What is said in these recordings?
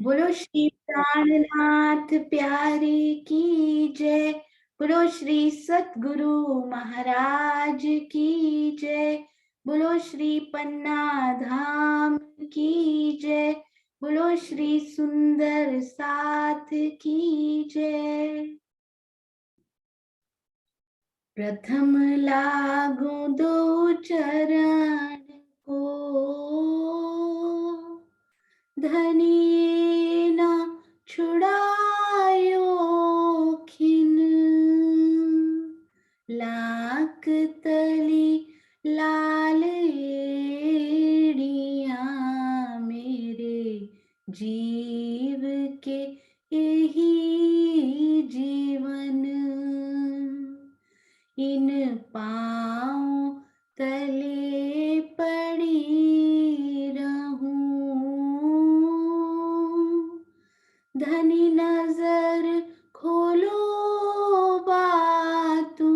बोलो श्री प्राणनाथ प्यारे की जय। बोलो श्री सतगुरु महाराज की जय। बोलो श्री पन्ना धाम की जय। बोलो श्री सुंदर साथ की जय। प्रथम लागू दो चरण को, धनिये न छुड़ायो खिन। लाख तली लाल एड़िया मेरे जीव के यही जीवन। इन पाँव तले पड़ी रहूं, धनी नजर खोलो बातूं,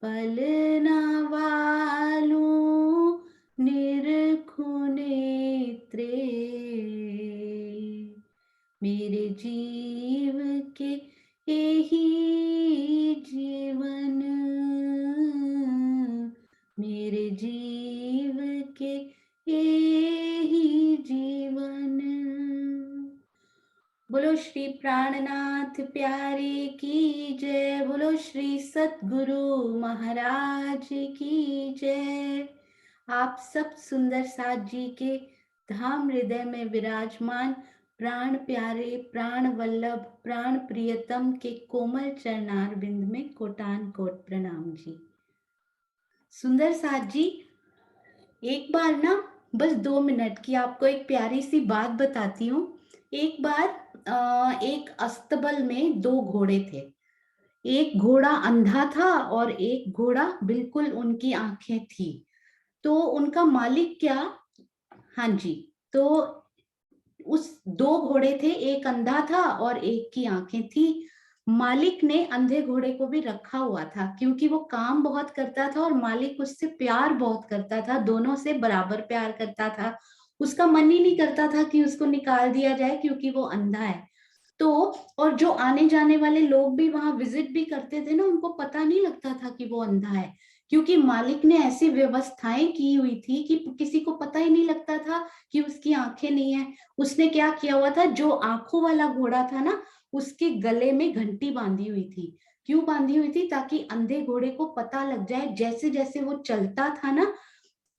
पल न वालूं निरखूं नेत्रे, मेरे जीव के यही जीवन। मेरे जीव के यही जीवन। बोलो श्री प्राणनाथ प्यारे की जय। बोलो श्री सतगुरु महाराज की जय। आप सब सुंदर साथ जी के धाम हृदय में विराजमान प्राण प्यारे, प्राण वल्लभ, प्राण प्रियतम के कोमल चरणार बिंद में कोटान कोट प्रणाम जी। सुंदर साथ जी, एक बार ना बस 2 मिनट की आपको एक प्यारी सी बात बताती हूँ। एक बार एक अस्तबल में 2 घोड़े थे। एक घोड़ा अंधा था और एक घोड़ा बिल्कुल उनकी आंखें थी। तो उनका मालिक क्या, हाँ जी, तो उस 2 घोड़े थे, एक अंधा था और एक की आंखें थी। मालिक ने अंधे घोड़े को भी रखा हुआ था क्योंकि वो काम बहुत करता था और मालिक उससे प्यार बहुत करता था, दोनों से बराबर प्यार करता था। उसका मन ही नहीं करता था कि उसको निकाल दिया जाए क्योंकि वो अंधा है। तो और जो आने जाने वाले लोग भी वहां विजिट भी करते थे ना, उनको पता नहीं लगता था कि वो अंधा है, क्योंकि मालिक ने ऐसी व्यवस्थाएं की हुई थी कि किसी को पता ही नहीं लगता था कि उसकी आंखें नहीं है। उसने क्या किया हुआ था, जो आंखों वाला घोड़ा था ना, उसके गले में घंटी बांधी हुई थी। क्यों बांधी हुई थी? ताकि अंधे घोड़े को पता लग जाए, जैसे जैसे वो चलता था ना,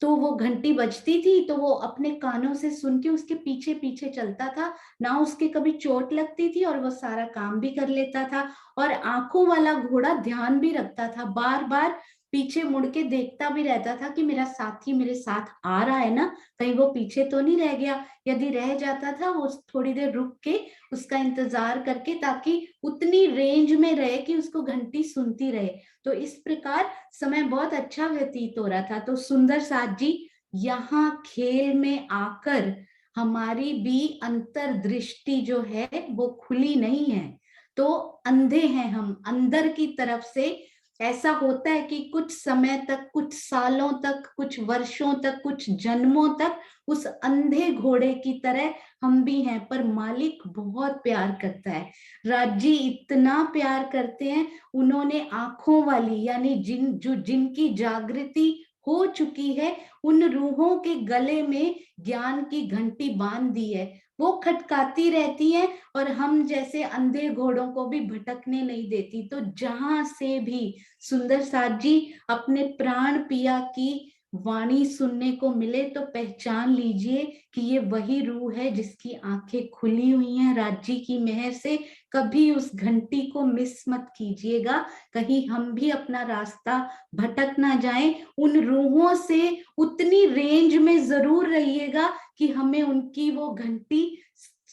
तो वो घंटी बजती थी तो वो अपने कानों से सुन के उसके पीछे पीछे चलता था। ना उसके कभी चोट लगती थी और वो सारा काम भी कर लेता था। और आंखों वाला घोड़ा ध्यान भी रखता था, बार बार पीछे मुड़ के देखता भी रहता था कि मेरा साथी मेरे साथ आ रहा है ना, कहीं वो पीछे तो नहीं रह गया। यदि रह जाता था वो थोड़ी देर रुक के उसका इंतजार करके, ताकि उतनी रेंज में रहे कि उसको घंटी सुनती रहे। तो इस प्रकार समय बहुत अच्छा व्यतीत हो रहा था। तो सुंदर साथ जी, यहाँ खेल में आकर हमारी भी अंतर्दृष्टि जो है वो खुली नहीं है। तो अंधे हैं हम अंदर की तरफ से। ऐसा होता है कि कुछ समय तक, कुछ सालों तक, कुछ वर्षों तक, कुछ जन्मों तक उस अंधे घोड़े की तरह हम भी हैं, पर मालिक बहुत प्यार करता है। राजी इतना प्यार करते हैं, उन्होंने आंखों वाली यानी जिनकी जागृति हो चुकी है, उन रूहों के गले में ज्ञान की घंटी बांध दी है। वो खटकाती रहती है और हम जैसे अंधे घोड़ों को भी भटकने नहीं देती। तो जहां से भी सुंदर साथ जी अपने प्राण पिया की वाणी सुनने को मिले तो पहचान लीजिए कि ये वही रूह है जिसकी आंखें खुली हुई हैं राज्य की मेहर से। कभी उस घंटी को मिस मत कीजिएगा, कहीं हम भी अपना रास्ता भटक ना जाएं। उन रूहों से उतनी रेंज में जरूर रहिएगा कि हमें उनकी वो घंटी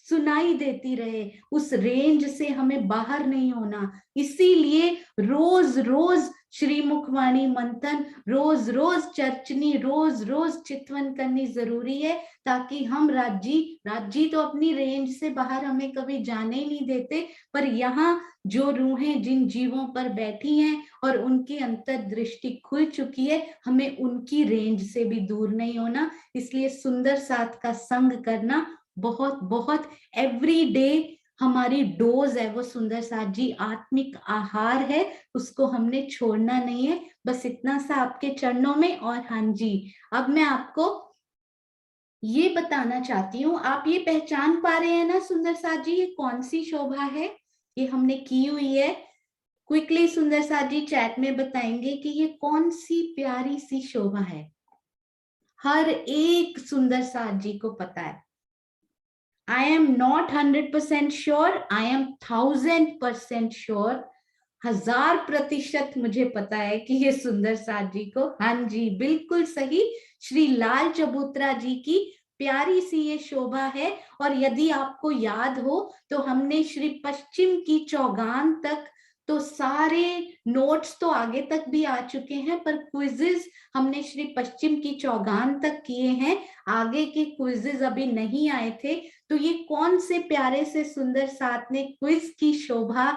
सुनाई देती रहे, उस रेंज से हमें बाहर नहीं होना। इसीलिए रोज रोज श्रीमुखवाणी मंथन, रोज रोज चर्चनी, रोज रोज चितवन करनी जरूरी है, ताकि हम राज्य तो अपनी रेंज से बाहर हमें कभी जाने ही नहीं देते, पर यहाँ जो रूहें जिन जीवों पर बैठी हैं और उनकी अंतर्दृष्टि खुल चुकी है, हमें उनकी रेंज से भी दूर नहीं होना। इसलिए सुंदर साथ का संग करना बहुत बहुत एवरी डे हमारी डोज है, वो सुंदर साथ जी आत्मिक आहार है, उसको हमने छोड़ना नहीं है। बस इतना सा आपके चरणों में। और हाँ जी, अब मैं आपको ये बताना चाहती हूँ, आप ये पहचान पा रहे हैं ना सुंदर साथ जी, ये कौन सी शोभा है, ये हमने की हुई है। क्विकली सुंदर साथ जी चैट में बताएंगे कि ये कौन सी प्यारी सी शोभा है। हर एक सुंदर साथ जी को पता है। I am not 100% sure, I am 1000% sure, 1000% मुझे पता है कि ये सुंदर साथ जी को, हाँ जी बिल्कुल सही, श्री लाल चबूतरा जी की प्यारी सी ये शोभा है। और यदि आपको याद हो तो हमने श्री पश्चिम की चौगान तक तो सारे नोट्स तो आगे तक भी आ चुके हैं, पर क्विजेस हमने श्री पश्चिम की चौगान तक किए हैं, आगे के क्विजेस अभी नहीं आए थे। तो ये कौन से प्यारे से सुंदर साथ ने क्विज की शोभा,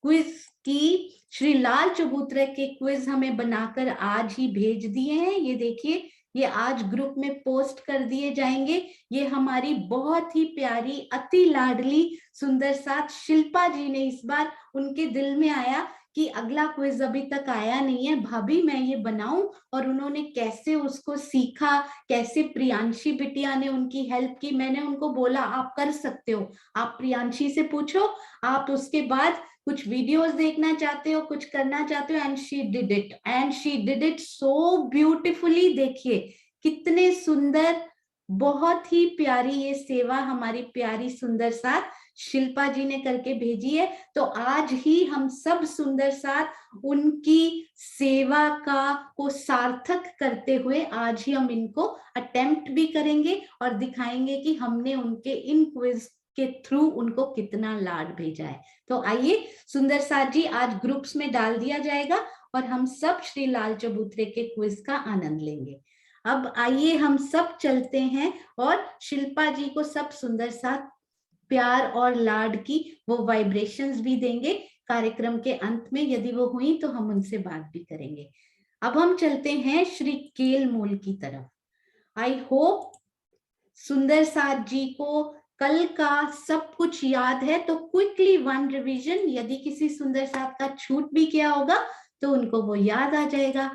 क्विज की श्री लाल चबूतरे के क्विज हमें बनाकर आज ही भेज दिए हैं। ये देखिए, ये आज ग्रुप में पोस्ट कर दिए जाएंगे। ये हमारी बहुत ही प्यारी अति लाडली सुंदर साथ शिल्पा जी ने, इस बार उनके दिल में आया कि अगला क्विज अभी तक आया नहीं है, भाभी मैं ये बनाऊं, और उन्होंने कैसे उसको सीखा, कैसे प्रियांशी बिटिया ने उनकी हेल्प की। मैंने उनको बोला आप कर सकते हो, आप प्रियांशी से पूछो, आप उसके बाद कुछ वीडियोस देखना चाहते हो, कुछ करना चाहते हो, and she did it so beautifully. देखिए कितने सुंदर, बहुत ही प्यारी ये सेवा हमारी प्यारी सुंदर साथ शिल्पा जी ने करके भेजी है। तो आज ही हम सब सुंदर साथ उनकी सेवा को सार्थक करते हुए आज ही हम इनको अटेम्प्ट भी करेंगे और दिखाएंगे कि हमने उनके इन क्विज के थ्रू उनको कितना लाड भेजा है। तो आइए सुंदर साथ जी आज ग्रुप्स में डाल दिया जाएगा और हम सब श्री लाल चबूतरे के क्विज का आनंद लेंगे। अब आइए हम सब चलते हैं और शिल्पा जी को सब सुंदर साथ प्यार और लाड की वो वाइब्रेशंस भी देंगे कार्यक्रम के अंत में, यदि वो हुई तो हम उनसे बात भी करेंगे। अब हम चलते हैं श्री केल मूल की तरफ। आई होप सुंदर साथ जी को कल का सब कुछ याद है, तो क्विकली वन रिवीजन, यदि किसी सुंदर साथ का छूट भी किया होगा तो उनको वो याद आ जाएगा।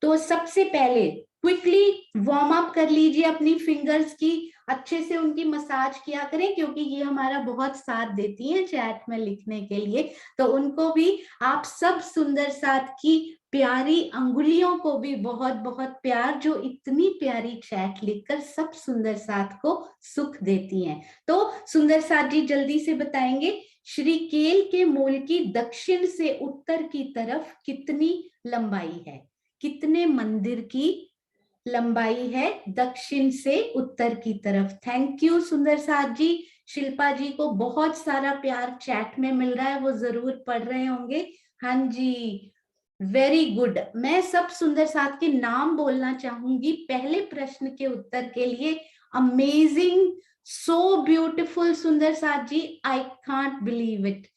तो सबसे पहले क्विकली वार्म अप कर लीजिए अपनी फिंगर्स की, अच्छे से उनकी मसाज किया करें, क्योंकि ये हमारा बहुत साथ देती हैं चैट में लिखने के लिए। तो उनको भी आप सब सुंदर साथ की प्यारी अंगुलियों को भी बहुत बहुत प्यार, जो इतनी प्यारी चैट लिखकर सब सुंदर साथ को सुख देती हैं। तो सुंदर साथ जी जल्दी से बताएंगे श्री केल के मूल की दक्षिण से उत्तर की तरफ कितनी लंबाई है, कितने मंदिर की लंबाई है दक्षिण से उत्तर की तरफ। थैंक यू सुंदर साथ जी। शिल्पा जी को बहुत सारा प्यार चैट में मिल रहा है, वो जरूर पढ़ रहे होंगे। हाँ जी वेरी गुड। मैं सब सुंदर साथ के नाम बोलना चाहूंगी पहले प्रश्न के उत्तर के लिए। अमेजिंग, सो ब्यूटिफुल सुंदर साथ जी, आई कांट बिलीव इट।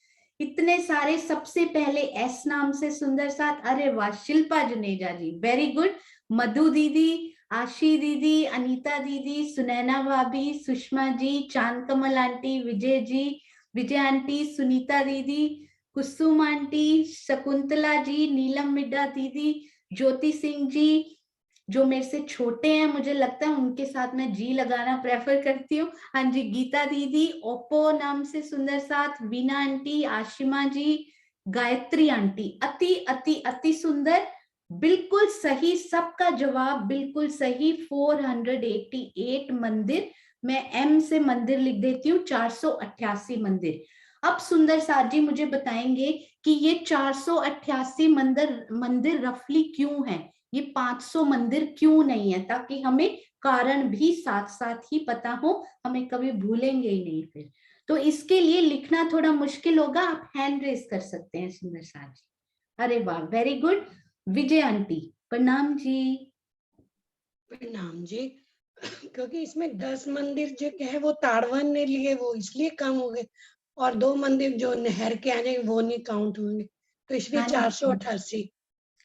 इतने सारे, सबसे पहले एस नाम से सुंदर साथ, अरे वाह शिल्पा जुनेजा जी वेरी गुड। मधु दीदी, आशी दीदी, अनीता दीदी, सुनैना भाभी, सुषमा जी, चांद कमल आंटी, विजय जी, विजय आंटी, सुनीता दीदी, कुसुम आंटी, शकुंतला जी, नीलम मिड्डा दीदी, ज्योति सिंह जी, जो मेरे से छोटे हैं मुझे लगता है उनके साथ मैं जी लगाना प्रेफर करती हूँ। हाँ जी, गीता दीदी, ओप्पो नाम से सुंदर साथ, वीना आंटी, आशिमा जी, गायत्री आंटी, अति अति अति सुंदर, बिल्कुल सही, सबका जवाब बिल्कुल सही। 488 मंदिर, मैं एम से मंदिर लिख देती हूँ, 488 मंदिर। अब सुंदर साथ जी मुझे बताएंगे कि ये 488 मंदिर रफली क्यों है, ये 500 मंदिर क्यों नहीं है, ताकि हमें कारण भी साथ साथ ही पता हो, हमें कभी भूलेंगे ही नहीं फिर। तो इसके लिए लिखना थोड़ा मुश्किल होगा, आप हैंड रेस कर सकते हैं सुंदर साथ जी। अरे वाह, वेरी गुड। विजय आंटी प्रणाम जी। प्रणाम जी। क्योंकि इसमें 10 मंदिर जो है वो ताड़वन ने लिए, वो इसलिए कम हो गए, और 2 मंदिर जो नहर के आने वो नहीं काउंट होंगे, तो इसलिए हाँ, 488।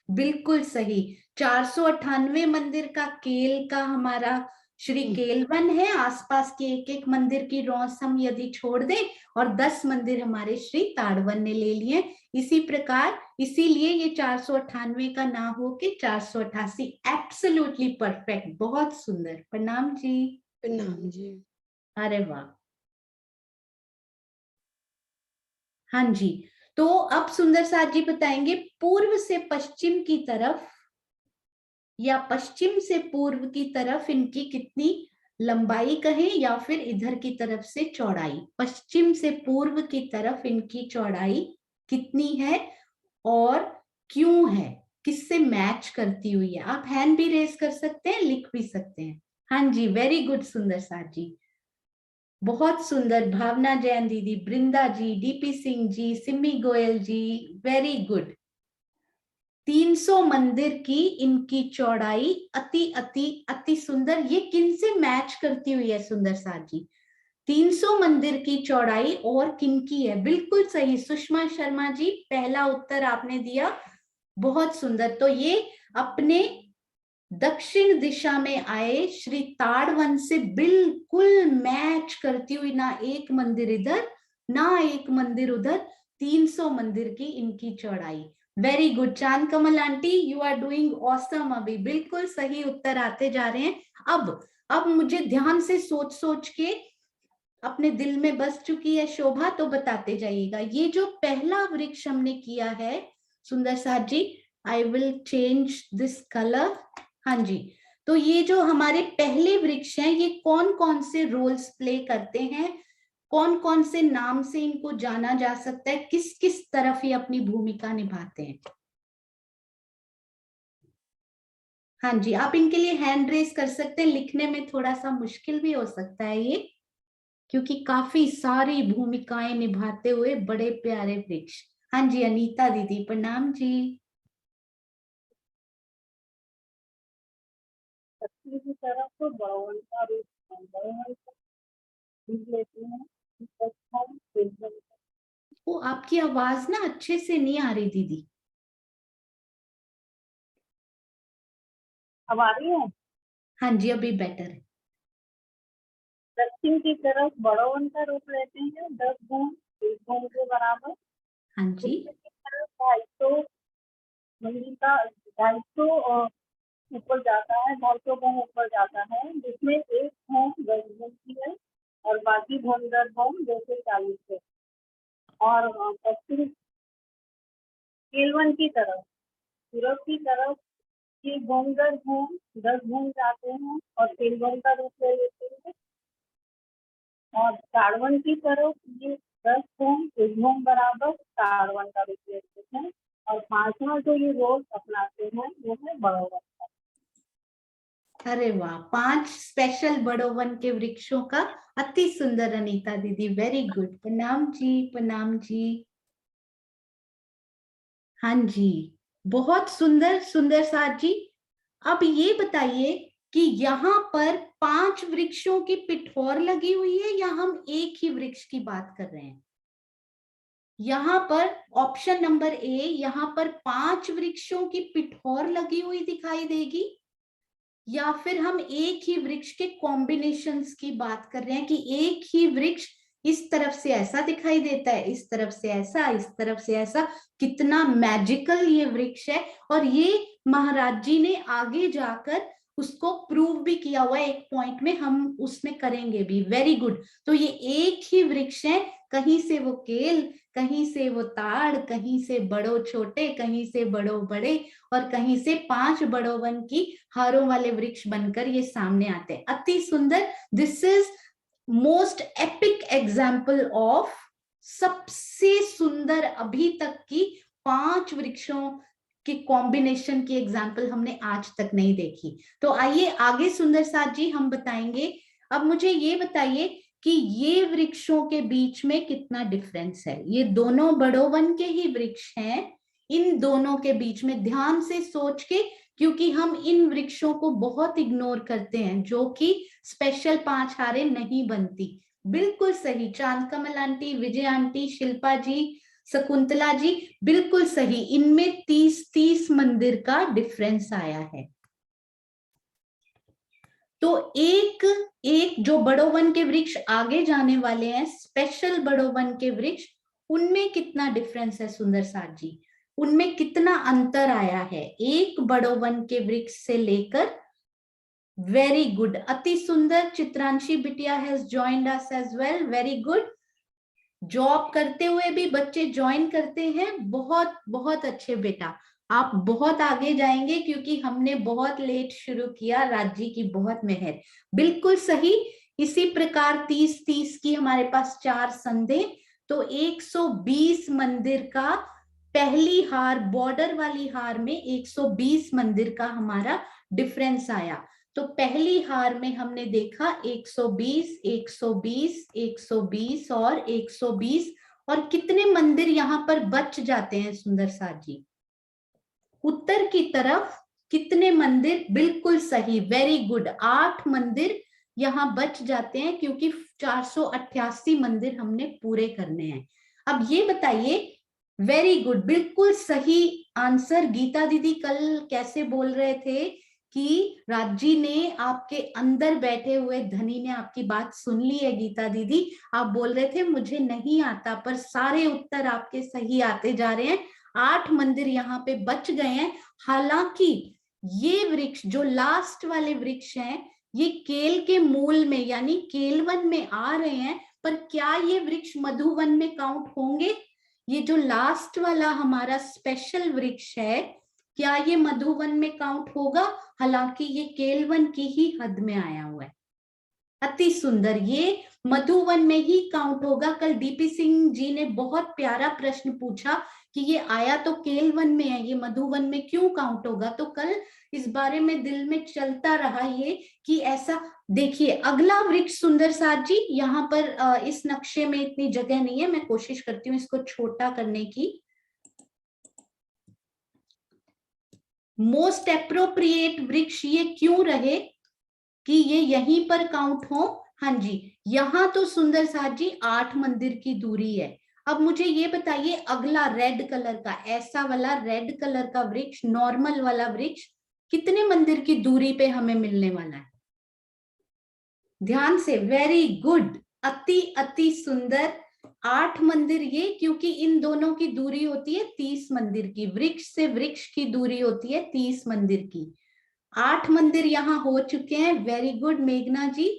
बिल्कुल सही। 498 मंदिर का केल का हमारा श्री केलवन है। आसपास के एक एक मंदिर की रौस हम यदि छोड़ दें, और 10 मंदिर हमारे श्री ताड़वन ने ले लिए। इसी प्रकार इसीलिए ये 498 का ना हो के 488। एब्सोल्युटली परफेक्ट, बहुत सुंदर। प्रणाम जी। प्रणाम जी। अरे वाह। हाँ जी, तो अब सुंदर साथ जी बताएंगे पूर्व से पश्चिम की तरफ या पश्चिम से पूर्व की तरफ इनकी कितनी लंबाई कहें, या फिर इधर की तरफ से चौड़ाई। पश्चिम से पूर्व की तरफ इनकी चौड़ाई कितनी है और क्यों है, किससे मैच करती हुई है। आप हैंड भी रेस कर सकते हैं, लिख भी सकते हैं। हाँ जी, वेरी गुड सुंदर साथ जी, बहुत सुंदर। भावना जैन दीदी, बृंदा जी, डीपी सिंह जी, सिमी गोयल जी, वेरी गुड। 300 मंदिर की इनकी चौड़ाई अति अति अति सुंदर। ये किन से मैच करती हुई है सुंदर साथ जी? 300 मंदिर की चौड़ाई और किन की है? बिल्कुल सही सुषमा शर्मा जी, पहला उत्तर आपने दिया, बहुत सुंदर। तो ये अपने दक्षिण दिशा में आए श्री ताड़वन से बिल्कुल मैच करती हुई, ना एक मंदिर इधर ना एक मंदिर उधर, 300 मंदिर की इनकी चौड़ाई। Very good Chand Kamal aunty, you are doing awesome. अभी बिल्कुल सही उत्तर आते जा रहे हैं। अब मुझे ध्यान से सोच सोच के अपने दिल में बस चुकी है शोभा, तो बताते जाइएगा। ये जो पहला वृक्ष हमने किया है सुंदर साथ जी, I will change this colour. हाँ जी, तो ये जो हमारे पहले वृक्ष हैं, ये कौन कौन से रोल्स प्ले करते हैं, कौन कौन से नाम से इनको जाना जा सकता है, किस किस तरफ ये अपनी भूमिका निभाते हैं। हाँ जी, आप इनके लिए हैंड रेस कर सकते हैं। लिखने में थोड़ा सा मुश्किल भी हो सकता है ये, क्योंकि काफी सारी भूमिकाएं निभाते हुए बड़े प्यारे वृक्ष। हाँ जी, अनीता दीदी प्रणाम जी। की तरफ तो बड़वन का रूप लेते हैं। वो आपकी आवाज ना अच्छे से नहीं आ रही दीदी। अब आ रही है? हाँ जी, अभी बेटर है। दक्षिण की तरफ बड़वन का रूप लेते हैं, 10 गुण 1 गुण के बराबर। हाँ जी, उत्तर की तरफ 250 मंदिर का 250 ऊपर जाता है, 250 गुण ऊपर जाता है, जिसमें एक गुण 10 गुण की है और बाकी गुण 10 गुण 240 है। और पश्चिम केलवन की तरफ, पूरब की तरफ ये गुण 10 गुण 10 गुण जाते हैं और केलवन का रूप ले लेते हैं। और ताड़वन की तरफ ये 10 गुण 1 गुण बराबर ताड़वन का रूप लेते हैं। और 5वां जो ये रोल अपनाते हैं वो है बड़ोवन का। अरे वाह, 5 स्पेशल बड़ोवन के वृक्षों का अति सुंदर अनीता दीदी, वेरी गुड। प्रणाम जी, प्रणाम जी। हाँ जी, बहुत सुंदर सुंदर साथ जी। अब ये बताइए कि यहाँ पर 5 वृक्षों की पिठोर लगी हुई है, या हम एक ही वृक्ष की बात कर रहे हैं? यहाँ पर ऑप्शन नंबर ए, यहाँ पर 5 वृक्षों की पिठोर लगी हुई दिखाई देगी, या फिर हम एक ही वृक्ष के कॉम्बिनेशंस की बात कर रहे हैं कि एक ही वृक्ष इस तरफ से ऐसा दिखाई देता है, इस तरफ से ऐसा, इस तरफ से ऐसा। कितना मैजिकल ये वृक्ष है, और ये महाराज जी ने आगे जाकर उसको प्रूव भी किया हुआ है एक पॉइंट में, हम उसमें करेंगे भी। Very good. तो ये एक ही वृक्ष है, कहीं से वो केल, कहीं से वो ताड़, कहीं से बड़ो छोटे, कहीं से बड़ो बड़े, और कहीं से 5 बड़ोवन की हारों वाले वृक्ष बनकर ये सामने आते हैं। अति सुंदर। This is most epic example of सबसे सुंदर अभी तक की 5 वृक्षों के कॉम्बिनेशन की एग्जाम्पल हमने आज तक नहीं देखी। तो आइए आगे सुंदर साथ जी हम बताएंगे। अब मुझे ये बताइए कि ये वृक्षों के बीच में कितना डिफरेंस है। ये दोनों बड़ो वन के ही वृक्ष हैं, इन दोनों के बीच में ध्यान से सोच के, क्योंकि हम इन वृक्षों को बहुत इग्नोर करते हैं, जो कि स्पेशल 5 हारें नहीं बनती। बिल्कुल सही चांद कमल आंटी, विजय आंटी, शिल्पा जी, शकुंतला जी, बिल्कुल सही। इनमें 30-30 मंदिर का डिफरेंस आया है। तो एक जो बड़ो वन के वृक्ष आगे जाने वाले हैं, स्पेशल बड़ो वन के वृक्ष, उनमें कितना डिफरेंस है सुंदर साथ जी, उनमें कितना अंतर आया है एक बड़ो वन के वृक्ष से लेकर। वेरी गुड, अति सुंदर। चित्रांशी बिटिया has joined us as well, very good. Job करते हुए भी बच्चे ज्वाइन करते हैं, बहुत बहुत अच्छे बेटा, आप बहुत आगे जाएंगे, क्योंकि हमने बहुत लेट शुरू किया, राज्य की बहुत मेहर। बिल्कुल सही। इसी प्रकार 30-30 की हमारे पास 4 संधे, तो 120 मंदिर का पहली हार, बॉर्डर वाली हार में 120 मंदिर का हमारा डिफरेंस आया। तो पहली हार में हमने देखा 120, 120, 120 और 120, और कितने मंदिर यहाँ पर बच जाते हैं सुंदर साथ जी, उत्तर की तरफ कितने मंदिर? बिल्कुल सही, वेरी गुड, 8 मंदिर यहाँ बच जाते हैं, क्योंकि 488 मंदिर हमने पूरे करने हैं। अब ये बताइए, वेरी गुड, बिल्कुल सही आंसर। गीता दीदी कल कैसे बोल रहे थे कि राजी ने आपके अंदर बैठे हुए धनी ने आपकी बात सुन ली है। गीता दीदी आप बोल रहे थे मुझे नहीं आता, पर सारे उत्तर आपके सही आते जा रहे हैं। 8 मंदिर यहाँ पे बच गए हैं। हालांकि ये वृक्ष जो लास्ट वाले वृक्ष हैं, ये केल के मूल में यानी केलवन में आ रहे हैं, पर क्या ये वृक्ष मधुवन में काउंट होंगे? ये जो लास्ट वाला हमारा स्पेशल वृक्ष है, क्या ये मधुवन में काउंट होगा? हालांकि ये केलवन की ही हद में आया हुआ है। अति सुंदर, ये मधुवन में ही काउंट होगा। कल डीपी सिंह जी ने बहुत प्यारा प्रश्न पूछा कि ये आया तो केलवन में है, ये मधुवन में क्यों काउंट होगा? तो कल इस बारे में दिल में चलता रहा ये कि ऐसा। देखिए अगला वृक्ष सुंदर साथ जी, यहाँ पर इस नक्शे में इतनी जगह नहीं है, मैं कोशिश करती हूँ इसको छोटा करने की। मोस्ट एप्रोप्रिएट वृक्ष ये क्यों रहे कि ये यहीं पर काउंट हो? हाँ जी, यहाँ तो सुंदर साथ जी 8 मंदिर की दूरी है। अब मुझे ये बताइए, अगला रेड कलर का, ऐसा वाला रेड कलर का वृक्ष, नॉर्मल वाला वृक्ष, कितने मंदिर की दूरी पे हमें मिलने वाला है? ध्यान से, वेरी गुड, अति अति सुंदर, 8 मंदिर ये, क्योंकि इन दोनों की दूरी होती है 30 मंदिर की, वृक्ष से वृक्ष की दूरी होती है 30 मंदिर की। 8 मंदिर यहाँ हो चुके हैं, वेरी गुड मेघना जी।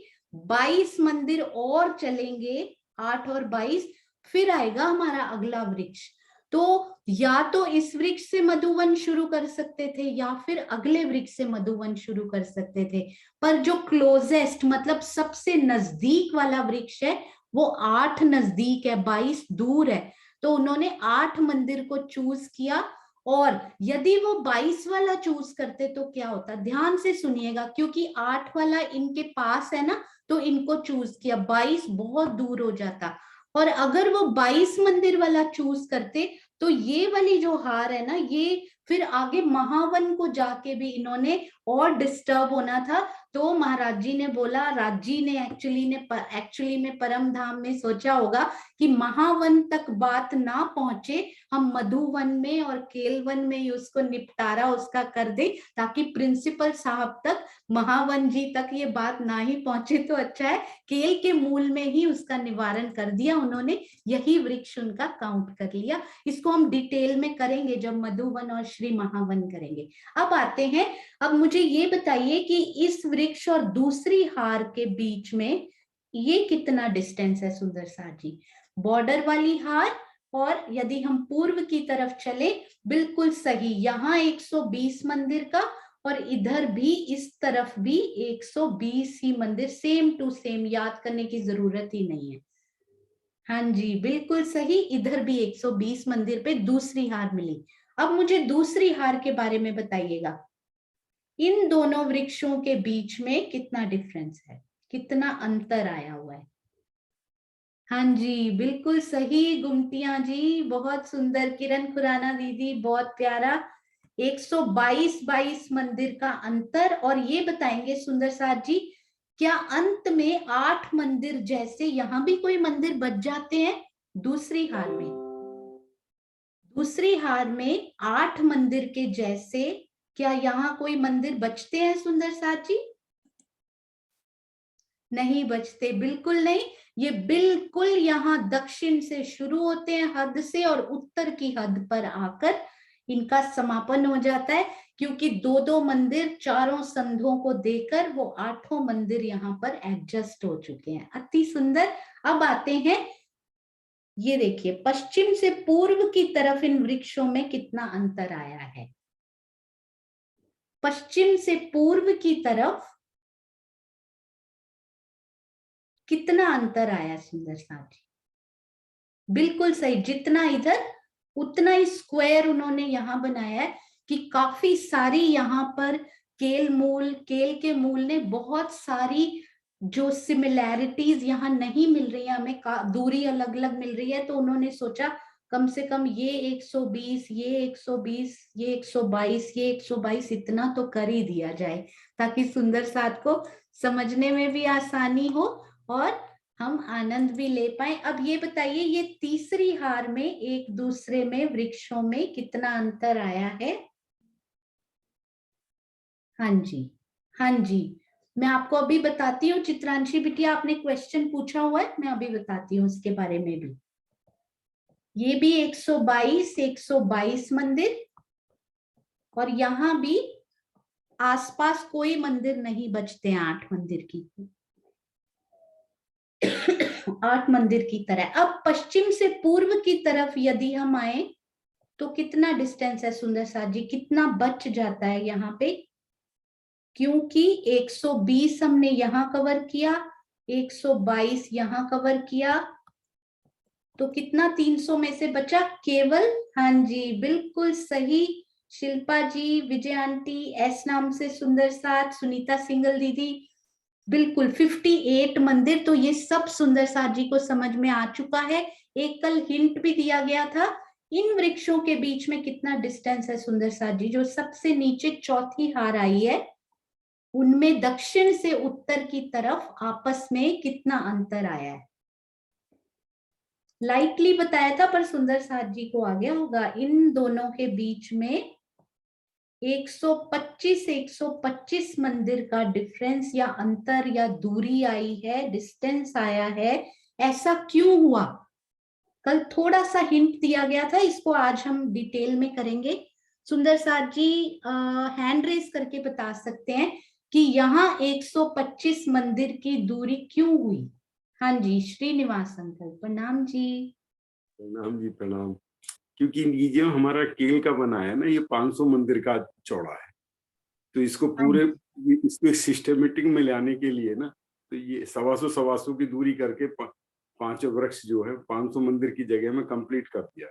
22 मंदिर और चलेंगे, 8 और 22, फिर आएगा हमारा अगला वृक्ष। तो या तो इस वृक्ष से मधुवन शुरू कर सकते थे, या फिर अगले वृक्ष से मधुवन शुरू कर सकते थे, पर जो क्लोजेस्ट मतलब सबसे नजदीक वाला वृक्ष है वो 8 नजदीक है, 22 दूर है, तो उन्होंने 8 मंदिर को चूज किया। और यदि वो 22 वाला चूज करते तो क्या होता? ध्यान से सुनिएगा, क्योंकि 8 वाला इनके पास है ना, तो इनको चूज किया, 22 बहुत दूर हो जाता। और अगर वो 22 मंदिर वाला चूज करते तो ये वाली जो हार है ना, ये फिर आगे महावन को जाके भी इन्होंने और डिस्टर्ब होना था। तो महाराज जी ने बोला, राजी ने एक्चुअली में परम धाम में सोचा होगा कि महावन तक बात ना पहुंचे, हम मधुवन में और केलवन में ही उसको निपटारा उसका कर दे, ताकि प्रिंसिपल साहब तक, महावन जी तक ये बात ना ही पहुंचे तो अच्छा है। केल के मूल में ही उसका निवारण कर दिया उन्होंने, यही वृक्ष उनका काउंट कर लिया। इसको हम डिटेल में करेंगे जब मधुवन और श्री महावन करेंगे। अब आते हैं, अब मुझे ये बताइए कि इस वृक्ष और दूसरी हार के बीच में ये कितना डिस्टेंस है सुंदर साथ जी? बॉर्डर वाली हार, और यदि हम पूर्व की तरफ चले, बिल्कुल सही, यहाँ 120 मंदिर का, और इधर भी इस तरफ भी 120 ही मंदिर, सेम टू सेम, याद करने की जरूरत ही नहीं है। हाँ जी बिल्कुल सही, इधर भी 120 मंदिर पे दूसरी हार मिली। अब मुझे दूसरी हार के बारे में बताइएगा, इन दोनों वृक्षों के बीच में कितना डिफरेंस है, कितना अंतर आया हुआ है? हाँ जी, बिल्कुल सही गुमटिया जी, बहुत सुंदर। किरण खुराना दीदी, बहुत प्यारा। 122 मंदिर का अंतर। और ये बताएंगे सुंदर साथ जी, क्या अंत में 8 मंदिर जैसे यहाँ भी कोई मंदिर बच जाते हैं? दूसरी हार में, दूसरी हार में 8 मंदिर के जैसे क्या यहाँ कोई मंदिर बचते हैं सुंदर साथ जी? नहीं बचते, बिल्कुल नहीं। ये बिल्कुल यहाँ दक्षिण से शुरू होते हैं हद से, और उत्तर की हद पर आकर इनका समापन हो जाता है, क्योंकि दो दो मंदिर चारों संधों को देकर वो 8 मंदिर यहाँ पर एडजस्ट हो चुके हैं। अति सुंदर। अब आते हैं, ये देखिए, पश्चिम से पूर्व की तरफ इन वृक्षों में कितना अंतर आया है। पश्चिम से पूर्व की तरफ कितना अंतर आया सुंदर साथी? बिल्कुल सही, जितना इधर उतना ही स्क्वायर उन्होंने यहाँ बनाया है, कि काफी सारी यहाँ पर केल के मूल ने बहुत सारी जो सिमिलैरिटीज यहाँ नहीं मिल रही है हमें, दूरी अलग अलग मिल रही है, तो उन्होंने सोचा कम से कम ये 120, ये 120, ये 122, ये 122 इतना तो कर ही दिया जाए, ताकि सुंदर साथ को समझने में भी आसानी हो और हम आनंद भी ले पाए। अब ये बताइए, ये तीसरी हार में एक दूसरे में वृक्षों में कितना अंतर आया है? हाँ जी, हाँ जी, मैं आपको अभी बताती हूँ। चित्रांशी बिटिया, आपने क्वेश्चन पूछा हुआ है, मैं अभी बताती हूँ उसके बारे में भी। ये भी 122 मंदिर, और यहाँ भी आसपास कोई मंदिर नहीं बचते हैं 8 मंदिर की 8 मंदिर की तरह। अब पश्चिम से पूर्व की तरफ यदि हम आए तो कितना डिस्टेंस है सुंदर साथ जी, कितना बच जाता है यहाँ पे? क्योंकि 120 हमने यहाँ कवर किया, 122 यहाँ कवर किया, तो कितना 300 में से बचा? केवल, हाँ जी, बिल्कुल सही शिल्पा जी, विजय आंटी, एस नाम से सुंदर साथ, सुनीता सिंगल दीदी, बिल्कुल 58 मंदिर। तो ये सब सुंदर साथ जी को समझ में आ चुका है। एक कल हिंट भी दिया गया था, इन वृक्षों के बीच में कितना डिस्टेंस है सुंदर साथ जी? जो सबसे नीचे चौथी हार आई है, उनमें दक्षिण से उत्तर की तरफ आपस में कितना अंतर आया है? लाइटली बताया था, पर सुंदर साथ जी को आ गया होगा। इन दोनों के बीच में 125 मंदिर का डिफरेंस या अंतर या दूरी आई है, डिस्टेंस आया है। ऐसा क्यों हुआ? कल थोड़ा सा हिंट दिया गया था, इसको आज हम डिटेल में करेंगे। सुंदर साथ जी हैंड रेस करके बता सकते हैं कि यहाँ 125 मंदिर की दूरी क्यों हुई? हाँ जी, श्रीनिवास अंकल, प्रणाम जी। प्रणाम जी, प्रणाम। क्योंकि ये जो हमारा केल का बना है ना, ये 500 मंदिर का चौड़ा है, तो इसको पूरे इसको सिस्टमेटिक में लाने के लिए ना, तो ये 125 की दूरी करके 5 वृक्ष जो है 500 मंदिर की जगह में कंप्लीट कर दिया।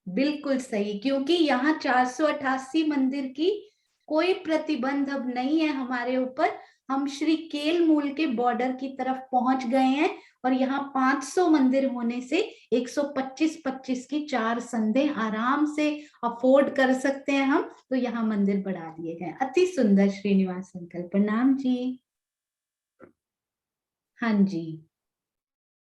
बिल्कुल सही, क्योंकि यहाँ 488 मंदिर की कोई प्रतिबंध अब नहीं है हमारे ऊपर। हम श्री केल मूल के बॉर्डर की तरफ पहुंच गए हैं, और यहाँ 500 मंदिर होने से 125 की 4 संधे आराम से अफोर्ड कर सकते हैं हम, तो यहाँ मंदिर बढ़ा दिए गए। अति सुंदर श्रीनिवास अंकल, प्रणाम जी। हाँ जी,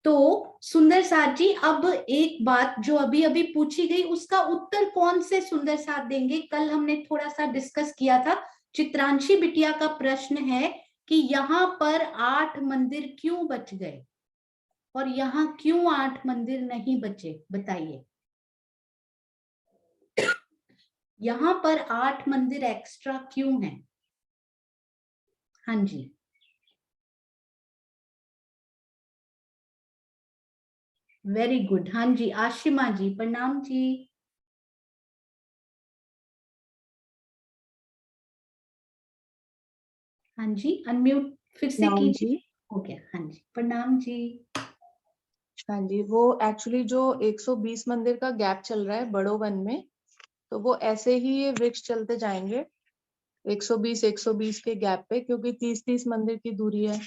तो सुंदर साथ जी, अब एक बात जो अभी अभी पूछी गई, उसका उत्तर कौन से सुंदर साथ देंगे? कल हमने थोड़ा सा डिस्कस किया था। चित्रांशी बिटिया का प्रश्न है कि यहाँ पर 8 मंदिर क्यों बच गए, और यहाँ क्यों 8 मंदिर नहीं बचे, बताइए। यहाँ पर 8 मंदिर एक्स्ट्रा क्यों हैं? हाँ जी, वेरी गुड। हाँ जी, आशिमा जी, प्रणाम जी। हाँ जी, अनम्यूट फिर से कीजिए। हो गया, हाँ जी, प्रणाम जी। हाँ जी, वो एक्चुअली जो 120 मंदिर का गैप चल रहा है बड़ो वन में, तो वो ऐसे ही ये वृक्ष चलते जाएंगे 120 के गैप पे, क्योंकि 30 मंदिर की दूरी है।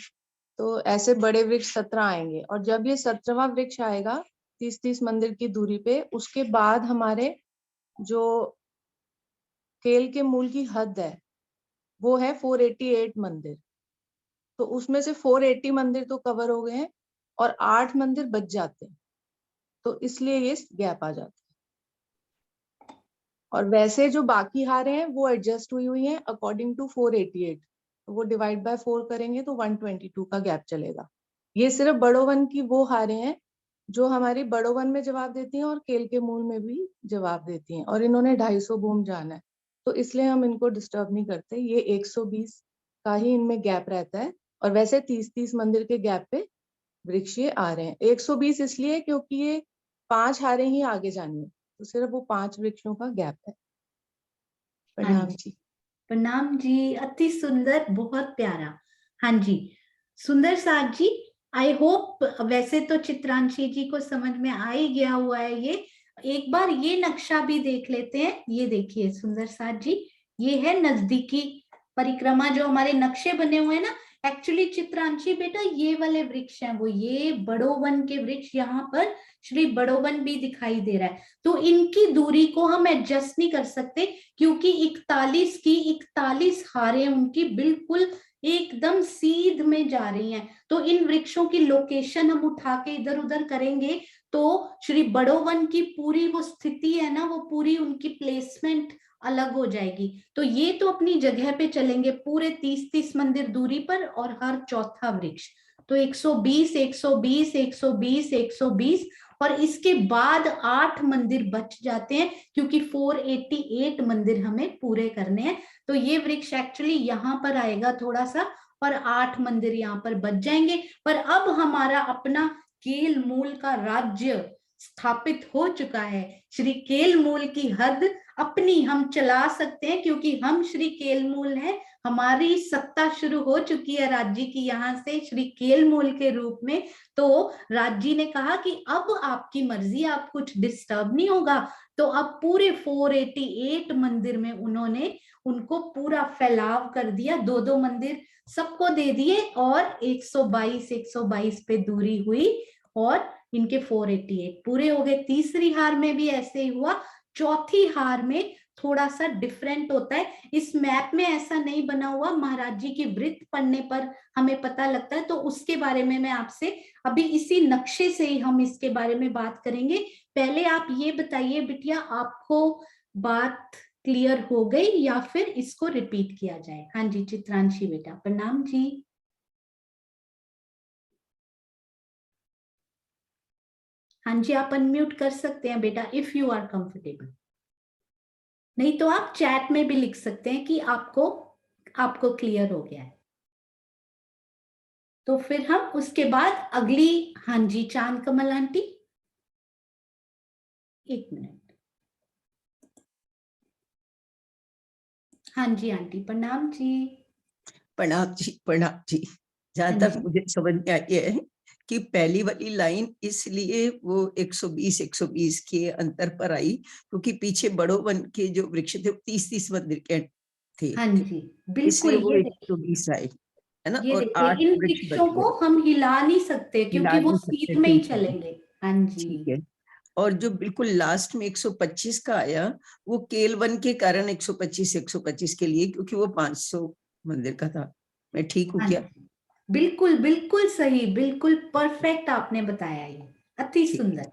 तो ऐसे बड़े वृक्ष 17 आएंगे। और जब ये 17वां वृक्ष आएगा 30-30 मंदिर की दूरी पे, उसके बाद हमारे जो केल के मूल की हद है वो है 488 मंदिर। तो उसमें से 480 मंदिर तो कवर हो गए हैं और 8 मंदिर बच जाते हैं, तो इसलिए ये गैप आ जाता है। और वैसे जो बाकी हारें हैं वो एडजस्ट हुई हैं अकॉर्डिंग टू 488, तो वो डिवाइड बाय 4 करेंगे तो 122 का गैप चलेगा। ये सिर्फ बड़ो वन की वो हारें हैं जो हमारी बड़ो वन में जवाब देती हैं और केल के मूल में भी जवाब देती हैं, और इन्होंने 250 बूम जाना है, तो इसलिए हम इनको डिस्टर्ब नहीं करते। ये 120 का ही इनमें गैप रहता है, और वैसे 30-30 मंदिर के गैप पे वृक्ष ये आ रहे हैं। 120 इसलिए क्योंकि ये 5 हारें ही आगे जानी है, तो सिर्फ वो 5 वृक्षों का गैप है। प्रणाम जी। प्रणाम जी, अति सुंदर, बहुत प्यारा। हाँ जी, सुंदर साथ जी, आई होप वैसे तो चित्रांशी जी को समझ में आ ही गया हुआ है। ये एक बार ये नक्शा भी देख लेते हैं। ये देखिए सुंदर साथ जी, ये है नजदीकी परिक्रमा जो हमारे नक्शे बने हुए हैं ना। एक्चुअली चित्रांशी बेटा ये वाले वृक्ष हैं, वो ये बड़ो वन के वृक्ष, यहाँ पर श्री बड़ो वन भी दिखाई दे रहा है। तो इनकी दूरी को हम एडजस्ट नहीं कर सकते क्योंकि 41 की 41 हारें उनकी बिल्कुल एकदम सीध में जा रही हैं। तो इन वृक्षों की लोकेशन हम उठा के इधर उधर करेंगे तो श्री बड़ो वन की पूरी वो स्थिति है ना, वो पूरी उनकी प्लेसमेंट अलग हो जाएगी। तो ये तो अपनी जगह पे चलेंगे पूरे 30-30 मंदिर दूरी पर, और हर चौथा वृक्ष तो 120 120 120 120, और इसके बाद 8 मंदिर बच जाते हैं क्योंकि 488 मंदिर हमें पूरे करने हैं। तो ये वृक्ष एक्चुअली यहाँ पर आएगा थोड़ा सा, और 8 मंदिर यहाँ पर बच जाएंगे। पर अब हमारा अपना केल मूल का राज्य स्थापित हो चुका है। श्री केल मूल की हद अपनी हम चला सकते हैं क्योंकि हम श्री केल मूल हैं। हमारी सत्ता शुरू हो चुकी है राज्य की यहाँ से श्री केल मूल के रूप में। तो राज्य ने कहा कि अब आपकी मर्जी, आप कुछ डिस्टर्ब नहीं होगा। तो अब पूरे 488 मंदिर में उन्होंने उनको पूरा फैलाव कर दिया, 2-2 मंदिर सबको दे दिए, और 122 पे दूरी हुई और इनके 488 पूरे हो गए। तीसरी हार में भी ऐसे ही हुआ। चौथी हार में थोड़ा सा डिफरेंट होता है, इस मैप में ऐसा नहीं बना हुआ, महाराज जी की वृत्त पढ़ने पर हमें पता लगता है। तो उसके बारे में मैं आपसे अभी इसी नक्शे से ही हम इसके बारे में बात करेंगे। पहले आप ये बताइए बिटिया, आपको बात क्लियर हो गई या फिर इसको रिपीट किया जाए? हाँ जी चित्रांशी बेटा, प्रणाम जी। हाँ जी, आप अनम्यूट कर सकते हैं बेटा इफ यू आर कंफर्टेबल, नहीं तो आप चैट में भी लिख सकते हैं कि आपको क्लियर हो गया है। तो फिर हम उसके बाद अगली, हाँ जी चांद कमल आंटी, 1 मिनट। हाँ जी आंटी, प्रणाम जी। प्रणाम जी, प्रणाम जी। जहां हाँ तक जी। मुझे समझ में आई है कि पहली वाली लाइन इसलिए वो 120 के अंतर पर आई क्योंकि पीछे बड़ो वन के जो वृक्ष थे 30-30 मंदिर के थे, हाँ जी बिल्कुल, इसलिए वो ये 120 आए, है ना, ये और देखिए 8 इन वृक्ष बच वृक्षों को गए। हम हिला नहीं सकते हिला क्योंकि वो नहीं सीध सकते, में ही ठीक है, चलेंगे। हाँ जी ठीक है। और जो बिल्कुल लास्ट में 125 का आया वो केल वन के कारण 125 के लिए, क्योंकि वो 500 मंदिर का था। मैं ठीक हूँ हाँ क्या? जी, बिल्कुल बिल्कुल सही, बिल्कुल परफेक्ट आपने बताया, ये अति सुंदर।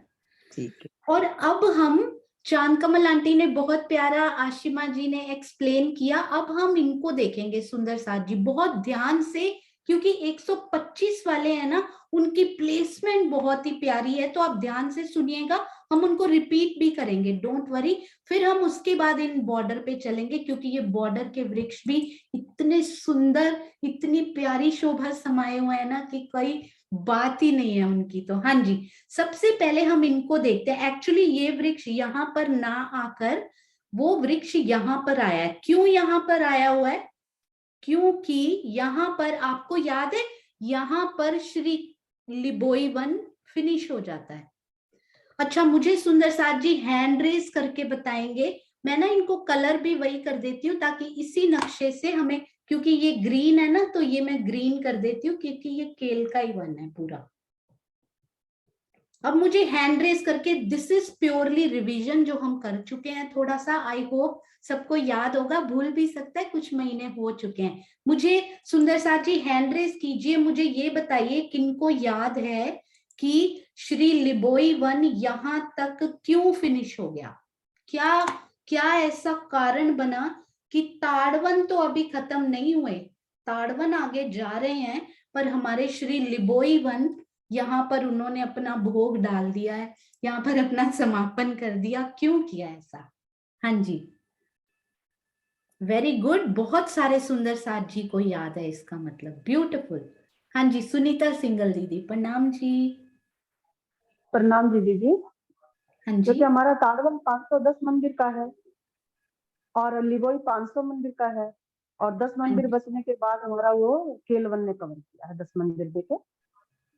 ठीक है। और अब हम, चांद कमल आंटी ने बहुत प्यारा, आशिमा जी ने एक्सप्लेन किया, अब हम इनको देखेंगे सुंदर साथ जी बहुत ध्यान से, क्योंकि 125 वाले हैं ना, उनकी प्लेसमेंट बहुत ही प्यारी है। तो आप ध्यान से सुनिएगा, हम उनको रिपीट भी करेंगे, डोंट वरी। फिर हम उसके बाद इन बॉर्डर पे चलेंगे क्योंकि ये बॉर्डर के वृक्ष भी इतने सुंदर, इतनी प्यारी शोभा समाये हुए हैं ना कि कोई बात ही नहीं है उनकी। तो हाँ जी, सबसे पहले हम इनको देखते हैं। एक्चुअली ये वृक्ष यहाँ पर ना आकर वो वृक्ष यहाँ पर आया है। क्यों यहाँ पर आया हुआ है? क्योंकि यहाँ पर आपको याद है, यहाँ पर श्री लिबोई वन फिनिश हो जाता है। अच्छा, मुझे सुंदर साथ जी हैंड रेज करके बताएंगे, मैं ना इनको कलर भी वही कर देती हूँ ताकि इसी नक्शे से हमें क्योंकि ये ग्रीन है ना, तो ये मैं ग्रीन कर देती हूँ क्योंकि ये केल का ही वन है पूरा। अब मुझे हैंड रेस करके, दिस इज प्योरली रिवीजन जो हम कर चुके हैं थोड़ा सा, आई होप सबको याद होगा, भूल भी सकता है, कुछ महीने हो चुके हैं। मुझे सुंदर साथ जी हैंड रेस कीजिए, मुझे ये बताइए किनको याद है कि श्री लिबोई वन यहां तक क्यों फिनिश हो गया? क्या क्या ऐसा कारण बना कि ताड़वन तो अभी खत्म नहीं हुए, ताड़वन आगे जा रहे हैं, पर हमारे श्री लिबोई वन यहाँ पर उन्होंने अपना भोग डाल दिया है, यहाँ पर अपना समापन कर दिया, क्यों किया ऐसा? हाँ जी, वेरी गुड, बहुत सारे सुंदर साथ जी को याद है, इसका मतलब ब्यूटीफुल। हाँ जी, सुनीता सिंगल दीदी प्रणाम जी। प्रणाम जी दीदी। हाँ जी, जैसे हमारा ताड़वन 510 मंदिर का है और लिबोई 500 मंदिर का है, और 10 मंदिर बचने के बाद हमारा वो केलवन ने कवर किया है 10 मंदिर देके।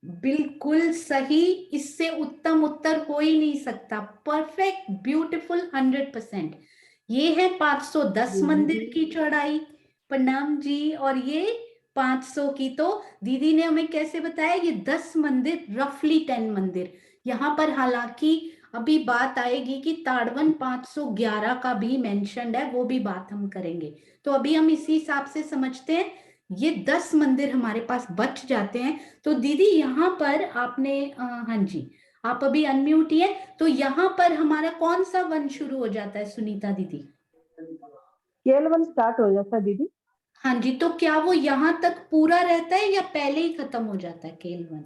बिल्कुल सही, इससे उत्तम उत्तर हो ही नहीं सकता, परफेक्ट, ब्यूटीफुल, 100%। ये है 510 मंदिर की चौड़ाई, प्रणाम जी, और ये 500 की, तो दीदी ने हमें कैसे बताया, ये 10 मंदिर, रफली 10 मंदिर। यहाँ पर हालांकि अभी बात आएगी कि ताड़वन 511 का भी मेंशन्ड है, वो भी बात हम करेंगे। तो अभी हम इसी हिसाब से समझते हैं, ये 10 मंदिर हमारे पास बच जाते हैं। तो दीदी यहाँ पर आपने हाँ जी, आप अभी अनम्यूट ही है, तो यहाँ पर हमारा कौन सा वन शुरू हो जाता है सुनीता दीदी? केलवन स्टार्ट हो जाता है दीदी। हाँ जी, तो क्या वो यहाँ तक पूरा रहता है या पहले ही खत्म हो जाता है केलवन?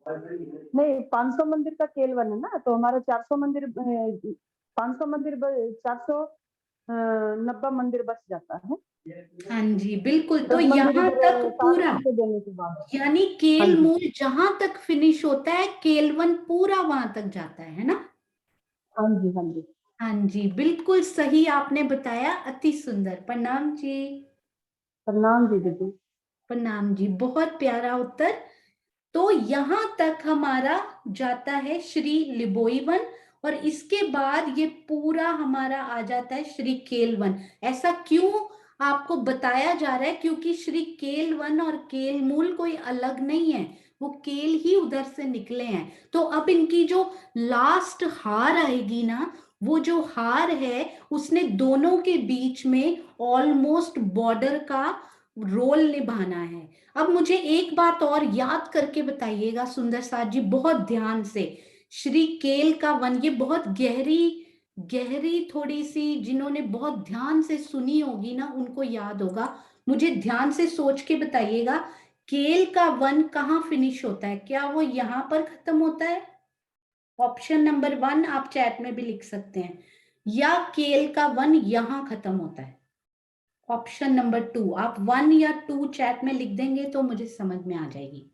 नहीं, 500 मंदिर का केलवन है ना, तो हमारा 400 मंदिर 500 मंदिर 490 मंदिर बच जाता है। हाँ जी बिल्कुल, तो 10 मंदिर यहाँ इधर तक पूरा, ताड़वन को देने के बाद। यानी हाँ केल जी, मूल जहां तक फिनिश होता है, केलवन पूरा वहां तक जाता है ना? हाँ जी, हाँ जी। हाँ जी, बिल्कुल सही आपने बताया, अति सुंदर, प्रणाम जी। प्रणाम जी दीदी। प्रणाम जी, बहुत प्यारा उत्तर। तो यहां तक हमारा जाता है श्री लिबोई वन, और इसके बाद ये पूरा हमारा आ जाता है श्री केल वन। ऐसा क्यों आपको बताया जा रहा है? क्योंकि श्री केल वन और केल मूल कोई अलग नहीं है, वो केल ही उधर से निकले हैं। तो अब इनकी जो लास्ट हार आएगी ना, वो जो हार है उसने दोनों के बीच में ऑलमोस्ट बॉर्डर का रोल निभाना है। अब मुझे एक बात और याद करके बताइएगा सुंदर साथ जी, बहुत ध्यान से, श्री केल का वन, ये बहुत गहरी गहरी थोड़ी सी, जिन्होंने बहुत ध्यान से सुनी होगी ना उनको याद होगा। मुझे ध्यान से सोच के बताइएगा, केल का वन कहाँ फिनिश होता है? क्या वो यहां पर खत्म होता है? ऑप्शन नंबर 1 आप चैट में भी लिख सकते हैं, या केल का वन यहां खत्म होता है? ऑप्शन नंबर 2, आप 1 या 2 चैट में लिख देंगे तो मुझे समझ में आ जाएगी।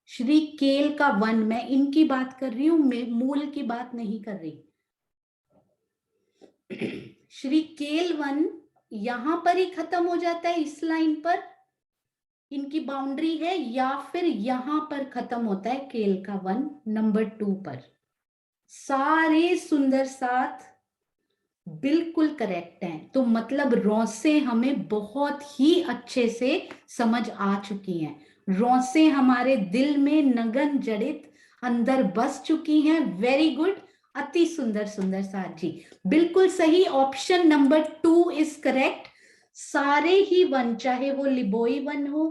श्री केल का वन, मैं इनकी बात कर रही हूं, मूल की बात नहीं कर रही। श्री केल वन यहां पर ही खत्म हो जाता है, इस लाइन पर इनकी बाउंड्री है, या फिर यहां पर खत्म होता है केल का वन नंबर 2 पर? सारे सुंदर साथ बिल्कुल करेक्ट हैं, तो मतलब रौसे हमें बहुत ही अच्छे से समझ आ चुकी हैं, रौसे हमारे दिल में नगन जड़ित अंदर बस चुकी हैं। वेरी गुड, अति सुंदर सुंदर साथ जी, बिल्कुल सही, ऑप्शन नंबर 2 इज करेक्ट। सारे ही वन, चाहे वो लिबोई वन हो,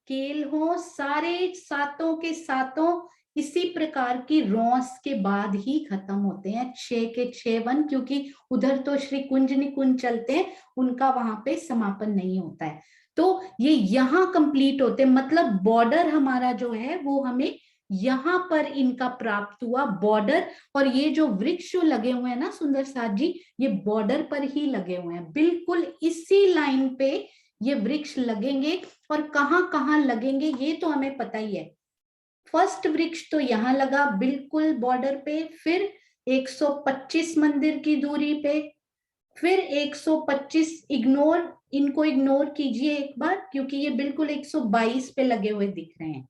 केल हो, सारे सातों के सातों इसी प्रकार की रौस के बाद ही खत्म होते हैं, 6 के 6 वन, क्योंकि उधर तो श्री कुंज निकुंज चलते हैं, उनका वहां पे समापन नहीं होता है, तो ये यहाँ कंप्लीट होते हैं। मतलब बॉर्डर हमारा जो है वो हमें यहाँ पर इनका प्राप्त हुआ बॉर्डर, और ये जो वृक्ष जो लगे हुए हैं ना सुंदर साथ जी, ये बॉर्डर पर ही लगे हुए हैं, बिल्कुल इसी लाइन पे ये वृक्ष लगेंगे। और कहाँ कहाँ लगेंगे ये तो हमें पता ही है, फर्स्ट वृक्ष तो यहाँ लगा बिल्कुल बॉर्डर पे, फिर 125 मंदिर की दूरी पे, फिर 125, इनको इग्नोर कीजिए एक बार क्योंकि ये बिल्कुल 122 पे लगे हुए दिख रहे हैं,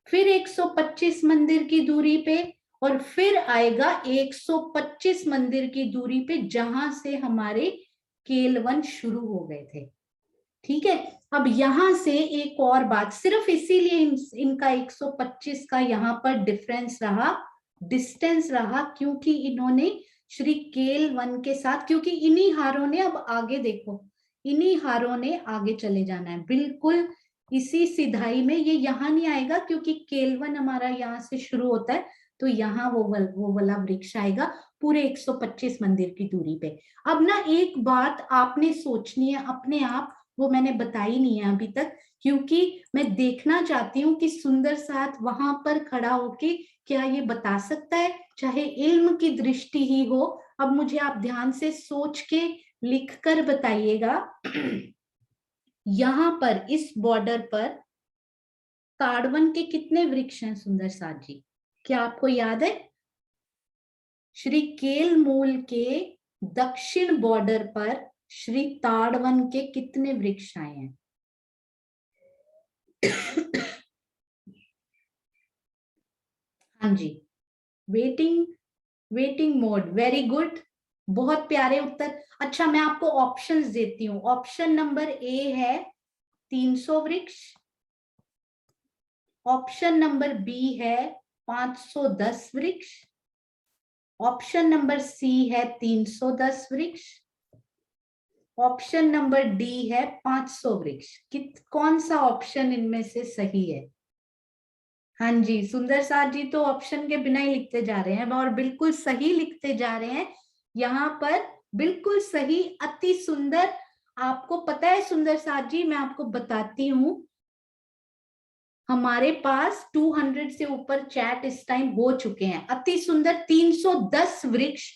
फिर 125 मंदिर की दूरी पे, और फिर आएगा 125 मंदिर की दूरी पे जहां से हमारे केलवन शुरू हो गए थे। ठीक है। अब यहां से एक और बात, सिर्फ इसीलिए इनका 125 का यहाँ पर डिफरेंस रहा, डिस्टेंस रहा, क्योंकि इन्होंने श्री केल वन के साथ, क्योंकि इन्हीं हारों ने, अब आगे देखो, इन्हीं हारों ने आगे चले जाना है बिल्कुल इसी सिधाई में। ये यहाँ नहीं आएगा क्योंकि केलवन हमारा यहाँ से शुरू होता है, तो यहाँ वो वाला वृक्ष आएगा पूरे 125 मंदिर की दूरी पे। अब ना एक बात आपने सोचनी है अपने आप, वो मैंने बताई नहीं है अभी तक, क्योंकि मैं देखना चाहती हूँ कि सुंदर साथ वहां पर खड़ा होके क्या ये बता सकता है, चाहे इल्म की दृष्टि ही हो। अब मुझे आप ध्यान से सोच के लिख कर बताइएगा। यहां पर इस बॉर्डर पर ताड़वन के कितने वृक्ष हैं सुंदर साथ जी, क्या आपको याद है? श्री केल मूल के दक्षिण बॉर्डर पर श्री ताड़वन के कितने वृक्ष आए हैं? हाँ जी, वेटिंग मोड, वेरी गुड, बहुत प्यारे उत्तर। अच्छा, मैं आपको ऑप्शंस देती हूँ। ऑप्शन नंबर ए है 300 वृक्ष, ऑप्शन नंबर बी है 510 वृक्ष, ऑप्शन नंबर सी है 310 वृक्ष, ऑप्शन नंबर डी है 500 वृक्ष। कौन सा ऑप्शन इनमें से सही है? हाँ जी, सुंदर साथ जी तो ऑप्शन के बिना ही लिखते जा रहे हैं और बिल्कुल सही लिखते जा रहे हैं। यहाँ पर बिल्कुल सही, अति सुंदर। आपको पता है सुंदर साथ जी, मैं आपको बताती हूँ, हमारे पास 200 से ऊपर चैट इस टाइम हो चुके हैं। अति सुंदर 310 वृक्ष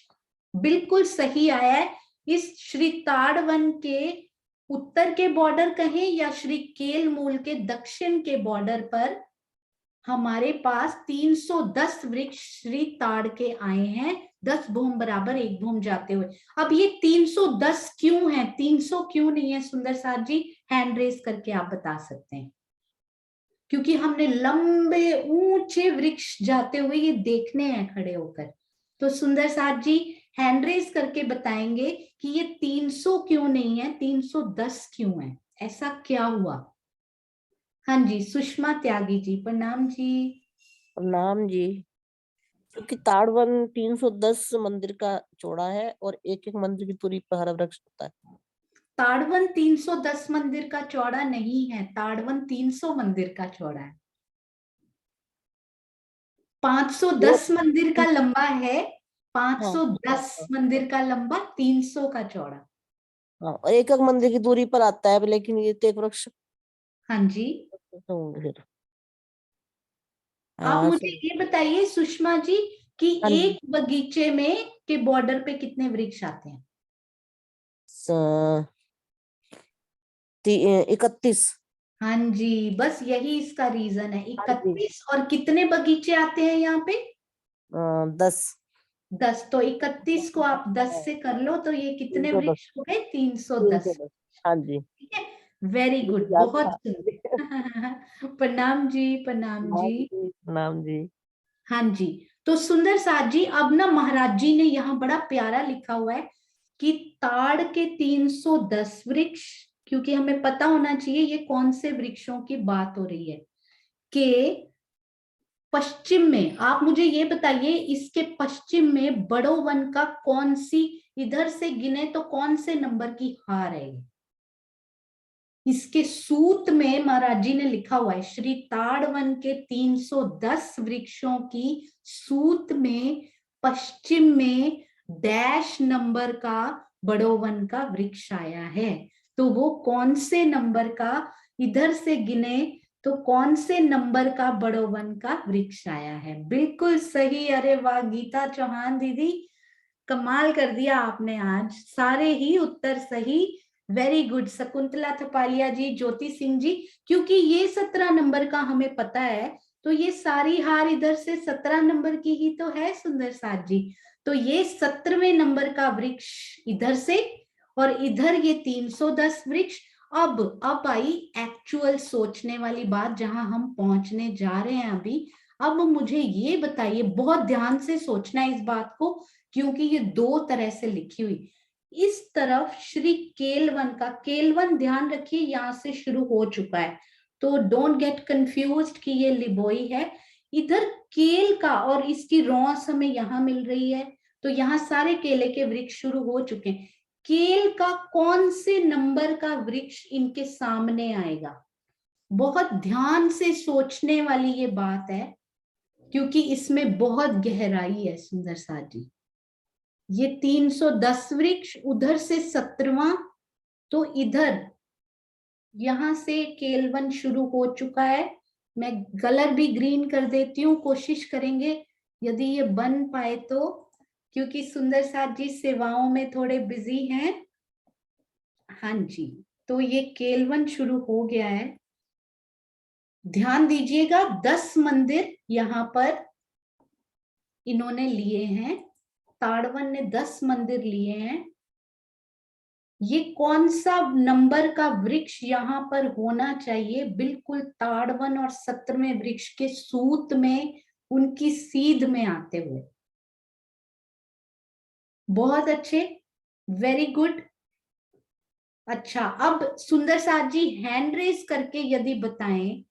बिल्कुल सही आया है। इस श्री ताड़वन के उत्तर के बॉर्डर कहें या श्री केल मूल के दक्षिण के बॉर्डर पर हमारे पास 310 वृक्ष श्री ताड़ के आए हैं, 10 भूम बराबर 1 भूम जाते हुए। अब ये 310 क्यों है, 300 क्यों नहीं है सुंदर साथ जी? हैंड रेज करके आप बता सकते हैं, क्योंकि हमने लंबे ऊंचे वृक्ष जाते हुए ये देखने हैं खड़े होकर। तो सुंदर साथ जी हैंड रेज करके बताएंगे कि ये 300 क्यों नहीं है, 310 क्यों है, ऐसा क्या हुआ? हाँ जी, सुषमा त्यागी जी, प्रणाम जी। प्रणाम जी। क्योंकि ताड़वन 310 मंदिर का चौड़ा है और एक एक मंदिर की दूरी पर हरा वृक्ष होता है। ताड़वन 310 मंदिर का चौड़ा नहीं है, ताड़वन 300 मंदिर का चौड़ा है। 510 मंदिर का लंबा है, 510 मंदिर का लंबा, 300 का चौड़ा। हाँ, और एक एक मंदिर की दूरी पर आता है, लेकिन ये तो एक वृक्ष। हाँ जी, आप मुझे ये बताइए सुषमा जी कि एक बगीचे में के बॉर्डर पे कितने वृक्ष आते हैं? 31। हाँ जी, बस यही इसका रीजन है, 31। और कितने बगीचे आते हैं यहाँ पे? 10। तो 31 को आप 10 से कर लो तो ये कितने वृक्ष हो गए? 310। हाँ जी, ठीक है, वेरी गुड, बहुत सुंदर। प्रणाम जी, प्रणाम जी, प्रणाम जी। हाँ जी। तो सुंदर साथ जी, अब ना महाराज जी ने यहाँ बड़ा प्यारा लिखा हुआ है कि ताड़ के 310 वृक्ष, क्योंकि हमें पता होना चाहिए ये कौन से वृक्षों की बात हो रही है, के पश्चिम में, आप मुझे ये बताइए इसके पश्चिम में बड़ो वन का कौन सी, इधर से गिने तो कौन से नंबर की हार है? इसके सूत में महाराज जी ने लिखा हुआ है श्री ताड़वन के 310 वृक्षों की सूत में पश्चिम में डैश नंबर का बड़ो वन का वृक्ष आया है। तो वो कौन से नंबर का, इधर से गिने तो कौन से नंबर का बड़ो वन का वृक्ष आया है? बिल्कुल सही। अरे वाह गीता चौहान दीदी, कमाल कर दिया आपने, आज सारे ही उत्तर सही, वेरी गुड। शकुंतला थपालिया जी, ज्योति सिंह जी, क्योंकि ये 17 नंबर का हमें पता है, तो ये सारी हार इधर से 17 नंबर की ही तो है सुंदर साथ जी। तो ये 17वें नंबर का वृक्ष इधर से, और इधर ये 310 वृक्ष। अब आई एक्चुअल सोचने वाली बात, जहां हम पहुंचने जा रहे हैं अभी। अब मुझे ये बताइए, बहुत ध्यान से सोचना है इस बात को, क्योंकि ये दो तरह से लिखी हुई, इस तरफ श्री केलवन का, केलवन ध्यान रखिए यहाँ से शुरू हो चुका है, तो डोंट गेट कंफ्यूज्ड कि ये लिबोई है। इधर केल का और इसकी रौस हमें यहाँ मिल रही है, तो यहाँ सारे केले के वृक्ष शुरू हो चुके हैं। केल का कौन से नंबर का वृक्ष इनके सामने आएगा? बहुत ध्यान से सोचने वाली ये बात है, क्योंकि इसमें बहुत गहराई है सुंदर साथ जी। ये 310 वृक्ष, उधर से 17वां, तो इधर यहां से केलवन शुरू हो चुका है। मैं कलर भी ग्रीन कर देती हूँ, कोशिश करेंगे यदि ये बन पाए तो, क्योंकि सुंदर साथ जी सेवाओं में थोड़े बिजी हैं। हाँ जी, तो ये केलवन शुरू हो गया है। ध्यान दीजिएगा 10 मंदिर यहाँ पर इन्होंने लिए हैं, ताड़वन ने 10 मंदिर लिए हैं। ये कौन सा नंबर का वृक्ष यहाँ पर होना चाहिए? बिल्कुल ताड़वन और 17वें वृक्ष के सूत में, उनकी सीध में आते हुए। बहुत अच्छे, वेरी गुड। अच्छा, अब सुंदर साथ जी हैंड रेज करके यदि बताएं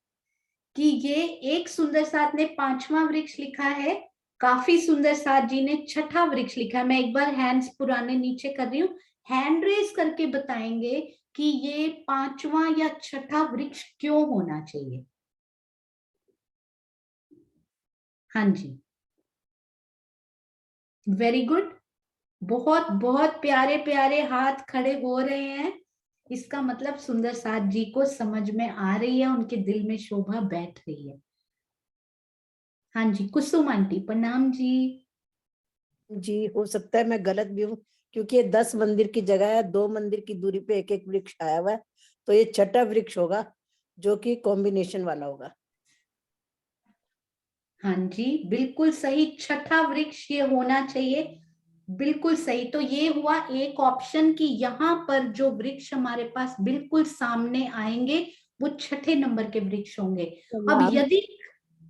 कि ये एक सुंदर साथ ने 5वां वृक्ष लिखा है, काफी सुंदर साथ जी ने 6ठा वृक्ष लिखा है। मैं एक बार हैंड्स पुराने नीचे कर रही हूँ, हैंड रेज करके बताएंगे कि ये 5वां या 6ठा वृक्ष क्यों होना चाहिए। हाँ जी, वेरी गुड, बहुत बहुत प्यारे प्यारे हाथ खड़े हो रहे हैं। इसका मतलब सुंदर साथ जी को समझ में आ रही है, उनके दिल में शोभा बैठ रही है। हाँ जी, कुसुम आंटी प्रणाम जी। जी, हो सकता है मैं गलत भी हूँ, क्योंकि ये 10 मंदिर की जगह है, 2 मंदिर की दूरी पे एक एक वृक्ष आया हुआ है, तो ये 6ठा वृक्ष होगा जो कि कॉम्बिनेशन वाला होगा। हाँ जी, बिल्कुल सही, 6ठा वृक्ष ये होना चाहिए, बिल्कुल सही। तो ये हुआ एक ऑप्शन कि यहाँ पर जो वृक्ष हमारे पास बिल्कुल सामने आएंगे वो 6ठे नंबर के वृक्ष होंगे। अब यदि,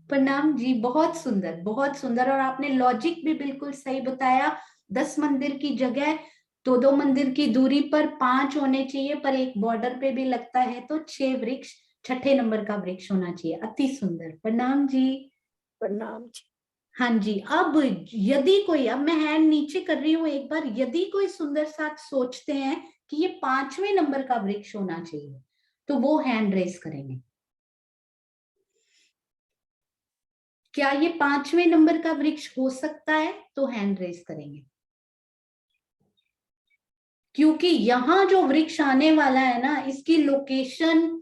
प्रणाम जी, बहुत सुंदर बहुत सुंदर, और आपने लॉजिक भी बिल्कुल सही बताया। 10 मंदिर की जगह 2-2 मंदिर की दूरी पर 5 होने चाहिए, पर एक बॉर्डर पे भी लगता है, तो 6 वृक्ष 6ठे नंबर का वृक्ष होना चाहिए। अति सुंदर, प्रणाम जी। प्रणाम जी। हाँ जी, अब यदि कोई, अब मैं हैंड नीचे कर रही हूँ एक बार, यदि कोई सुंदर साथ सोचते हैं कि ये 5वें नंबर का वृक्ष होना चाहिए, तो वो हैंड रेस करेंगे। क्या ये 5वें नंबर का वृक्ष हो सकता है? तो हैंड रेस करेंगे, क्योंकि यहाँ जो वृक्ष आने वाला है ना, इसकी लोकेशन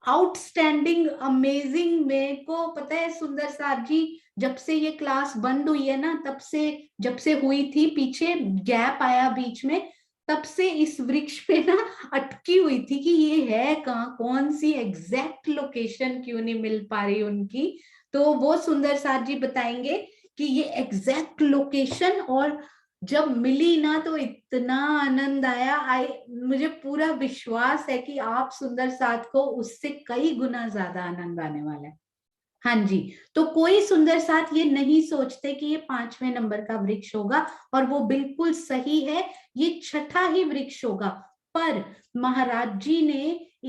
आउटस्टैंडिंग, अमेजिंग। मेरे को पता है सुंदर साथ जी, जब से ये क्लास बंद हुई है ना, तब से, जब से हुई थी, पीछे गैप आया बीच में, तब से इस वृक्ष पे ना अटकी हुई थी कि ये है कहाँ, कौन सी एग्जैक्ट लोकेशन क्यों नहीं मिल पा रही उनकी। तो वो सुंदर साथ जी बताएंगे कि ये एग्जैक्ट लोकेशन, और जब मिली ना तो इतना आनंद आया। मुझे पूरा विश्वास है कि आप सुंदर साथ को उससे कई गुना ज्यादा आनंद आने वाला है। हाँ जी, तो कोई सुंदर साथ ये नहीं सोचते कि ये 5वें नंबर का वृक्ष होगा, और वो बिल्कुल सही है, ये 6ठा ही वृक्ष होगा। पर महाराज जी ने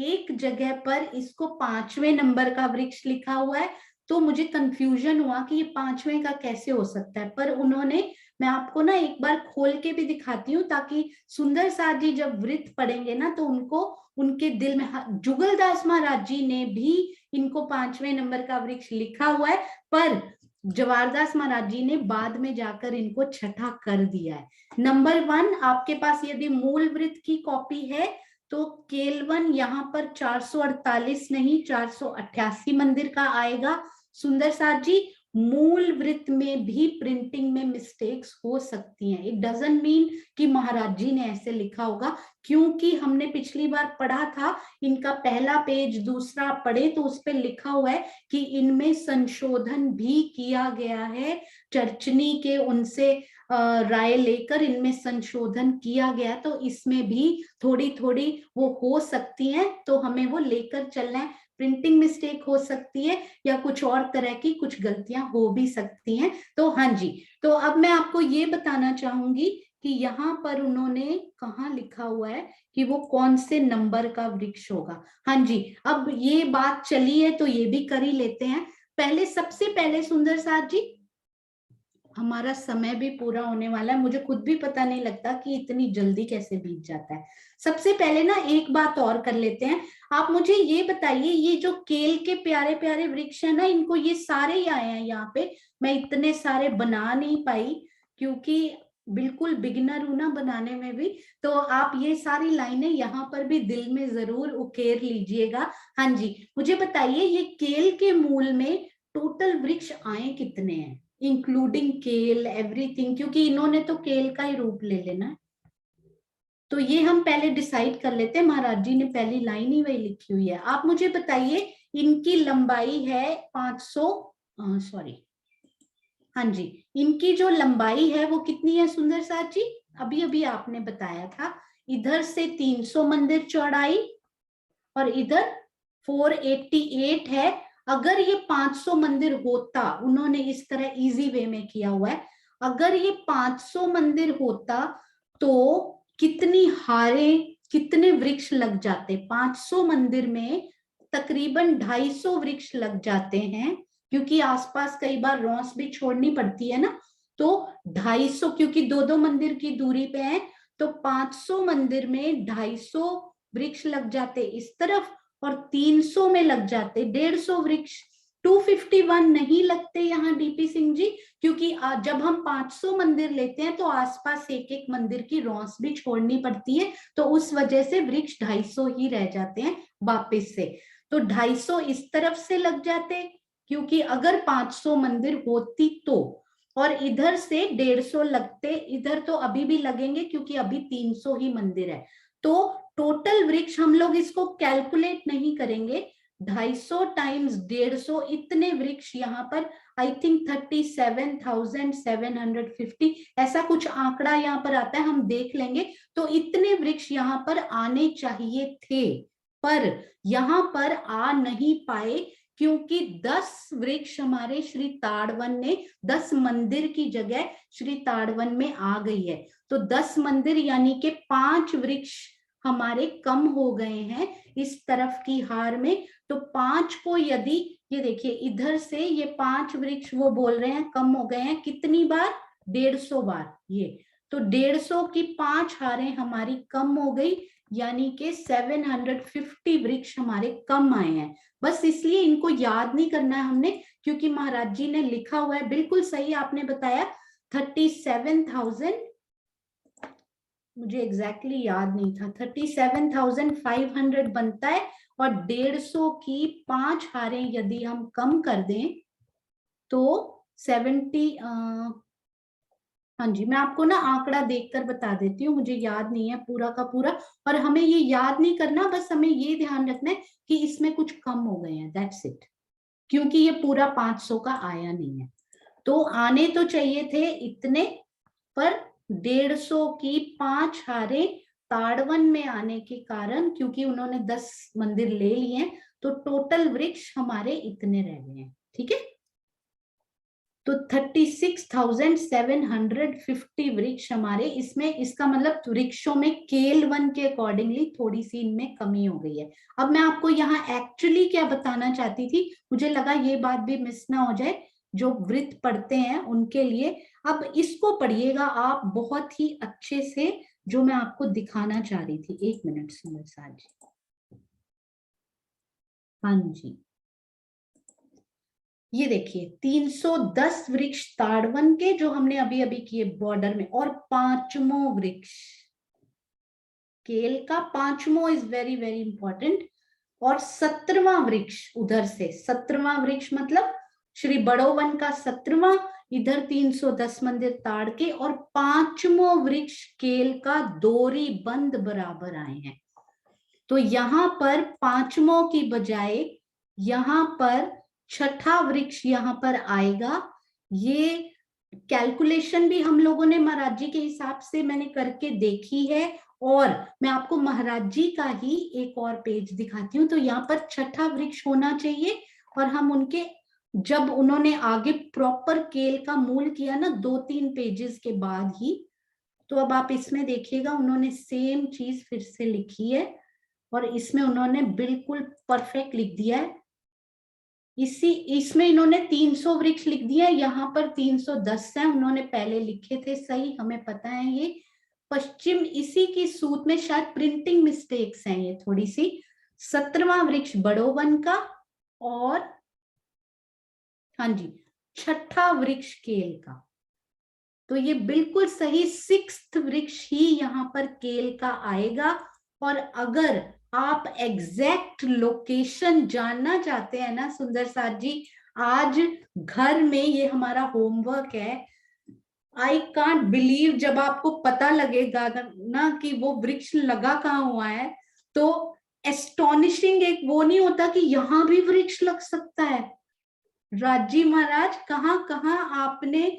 एक जगह पर इसको 5वें नंबर का वृक्ष लिखा हुआ है, तो मुझे कंफ्यूजन हुआ कि ये 5वें का कैसे हो सकता है। पर उन्होंने, मैं आपको ना एक बार खोल के भी दिखाती हूँ, ताकि सुंदर साथ जी जब वृत्त पढ़ेंगे ना, तो उनको, उनके दिल में, जुगलदास महाराज जी ने भी इनको 5वें नंबर का वृक्ष लिखा हुआ है, पर जवारदास महाराज जी ने बाद में जाकर इनको 6ठा कर दिया है। नंबर 1 आपके पास यदि मूल वृत्त की कॉपी है, तो केलवन यहाँ पर 448 नहीं 488 मंदिर का आएगा। सुंदर साथ जी, मूल वृत्त में भी प्रिंटिंग में मिस्टेक्स हो सकती हैं। इट डजंट मीन कि महाराज जी ने ऐसे लिखा होगा, क्योंकि हमने पिछली बार पढ़ा था, इनका पहला पेज दूसरा पढ़े तो उस पर लिखा हुआ है कि इनमें संशोधन भी किया गया है, चर्चनी के उनसे राय लेकर इनमें संशोधन किया गया, तो इसमें भी थोड़ी थोड़ी वो हो सकती हैं, तो हमें वो लेकर चलना है। प्रिंटिंग मिस्टेक हो सकती है, या कुछ और तरह की कुछ गलतियां हो भी सकती हैं। तो हाँ जी, तो अब मैं आपको ये बताना चाहूंगी कि यहाँ पर उन्होंने कहाँ लिखा हुआ है कि वो कौन से नंबर का वृक्ष होगा। हाँ जी, अब ये बात चली है तो ये भी कर ही लेते हैं। पहले सबसे पहले सुंदर साथ जी, हमारा समय भी पूरा होने वाला है, मुझे खुद भी पता नहीं लगता कि इतनी जल्दी कैसे बीत जाता है। सबसे पहले ना एक बात और कर लेते हैं। आप मुझे ये बताइए, ये जो केल के प्यारे प्यारे वृक्ष है ना, इनको ये सारे ही आए हैं यहाँ पे। मैं इतने सारे बना नहीं पाई क्योंकि बिल्कुल बिगिनर हूं ना बनाने में भी, तो आप ये सारी लाइनें यहाँ पर भी दिल में जरूर उकेर लीजिएगा। हाँ जी, मुझे बताइए ये केल के मूल में टोटल वृक्ष आए कितने हैं, इंक्लूडिंग केल एवरीथिंग, क्योंकि इन्होंने तो केल का ही रूप ले लेना है। तो ये हम पहले डिसाइड कर लेते हैं। महाराज जी ने पहली लाइन ही वही लिखी हुई है। आप मुझे बताइए इनकी लंबाई है 500, सॉरी, हाँ जी, इनकी जो लंबाई है वो कितनी है सुंदर साथ जी? अभी अभी आपने बताया था, इधर से 300 मंदिर चौड़ाई और इधर 488 है। अगर ये 500 मंदिर होता, उन्होंने इस तरह इजी वे में किया हुआ है, अगर ये 500 मंदिर होता तो कितनी हारें, कितने वृक्ष लग जाते? 500 मंदिर में तकरीबन 250 वृक्ष लग जाते हैं, क्योंकि आसपास कई बार रॉस भी छोड़नी पड़ती है ना, तो 250, क्योंकि 2-2 मंदिर की दूरी पे है, तो 500 मंदिर में 250 वृक्ष लग जाते इस तरफ और 300 में लग जाते 150 वृक्ष। 251 नहीं लगते यहाँ डीपी सिंह जी, क्योंकि जब हम 500 मंदिर लेते हैं तो आसपास एक एक मंदिर की रॉस भी छोड़नी पड़ती है, तो उस वजह से वृक्ष 250 ही रह जाते हैं वापस से। तो 250 इस तरफ से लग जाते, क्योंकि अगर 500 मंदिर होती तो, और इधर से 150 लगते, इधर तो अभी भी लगेंगे क्योंकि अभी 300 ही मंदिर है। तो टोटल वृक्ष हम लोग इसको कैलकुलेट नहीं करेंगे, 250 टाइम्स 150, इतने वृक्ष यहाँ पर आई थिंक 37,750 ऐसा कुछ आंकड़ा यहाँ पर आता है, हम देख लेंगे। तो इतने वृक्ष यहाँ पर आने चाहिए थे, पर यहाँ पर आ नहीं पाए क्योंकि 10 वृक्ष हमारे श्री ताड़वन ने 10 मंदिर की जगह श्री ताड़वन में आ गई है। तो 10 मंदिर यानी कि 5 वृक्ष हमारे कम हो गए हैं इस तरफ की हार में। तो 5 को यदि, ये देखिए इधर से ये 5 वृक्ष वो बोल रहे हैं कम हो गए हैं, कितनी बार? 150 बार। ये तो 150 की 5 हारें हमारी कम हो गई, यानी कि 750 वृक्ष हमारे कम आए हैं। बस इसलिए इनको याद नहीं करना है हमने, क्योंकि महाराज जी ने लिखा हुआ है, बिल्कुल सही आपने बताया, 37,000, मुझे एग्जैक्टली याद नहीं था, 37,500 बनता है, और 150 की 5 हारें यदि हम कम कर दें तो 70, हाँ जी, मैं आपको ना आंकड़ा देखकर बता देती हूँ, मुझे याद नहीं है पूरा का पूरा, और हमें ये याद नहीं करना, बस हमें ये ध्यान रखना है कि इसमें कुछ कम हो गए हैं, दैट्स इट, क्योंकि ये पूरा 500 का आया नहीं है। तो आने तो चाहिए थे इतने, पर 150 की 5 हारें ताड़वन में आने के कारण, क्योंकि उन्होंने 10 मंदिर ले लिए हैं, तो टोटल वृक्ष हमारे इतने रह गए हैं। ठीक है, तो 36,750 वृक्ष हमारे इसमें, इसका मतलब वृक्षों में केल वन के अकॉर्डिंगली थोड़ी सी इनमें कमी हो गई है। अब मैं आपको यहाँ एक्चुअली क्या बताना चाहती थी, मुझे लगा ये बात भी मिस ना हो जाए जो वृत्त पढ़ते हैं उनके लिए। अब इसको पढ़िएगा आप बहुत ही अच्छे से, जो मैं आपको दिखाना चाह रही थी। एक मिनट सुंदर साथ जी, हाँ जी, ये देखिए 310 वृक्ष ताड़वन के जो हमने अभी अभी किए बॉर्डर में, और 5वां वृक्ष केल का, 5वां इज वेरी वेरी इंपॉर्टेंट, और 17वां वृक्ष उधर से, 17वां वृक्ष मतलब श्री बड़ोवन का 17वां, इधर 310 मंदिर ताड़ के, और 5वां वृक्ष केल का दोरी बंद बराबर आए हैं। तो यहाँ पर 5वां की बजाय यहाँ पर 6ठा वृक्ष यहाँ पर आएगा। ये कैलकुलेशन भी हम लोगों ने महाराज जी के हिसाब से मैंने करके देखी है, और मैं आपको महाराज जी का ही एक और पेज दिखाती हूँ। तो यहाँ पर 6ठा वृक्ष होना चाहिए, और हम उनके, जब उन्होंने आगे प्रॉपर केल का मूल किया ना 2-3 पेजेस के बाद ही, तो अब आप इसमें देखिएगा, उन्होंने सेम चीज फिर से लिखी है और इसमें उन्होंने बिल्कुल परफेक्ट लिख दिया है। इसमें इन्होंने 300 वृक्ष लिख दिया, यहाँ पर 310 है, उन्होंने पहले लिखे थे सही, हमें पता है ये पश्चिम इसी की सूत में शायद प्रिंटिंग मिस्टेक्स हैं ये थोड़ी सी। 17वां वृक्ष बड़ो वन का और हाँ जी 6ठा वृक्ष केल का। तो ये बिल्कुल सही 6th वृक्ष ही यहाँ पर केल का आएगा। और अगर आप एग्जैक्ट लोकेशन जानना चाहते हैं ना सुंदर साथ जी, आज घर में ये हमारा होमवर्क है। आई कांट बिलीव जब आपको पता लगेगा ना कि वो वृक्ष लगा कहाँ हुआ है, तो एस्टोनिशिंग एक वो नहीं होता कि यहाँ भी वृक्ष लग सकता है। राजी महाराज कहाँ कहाँ आपने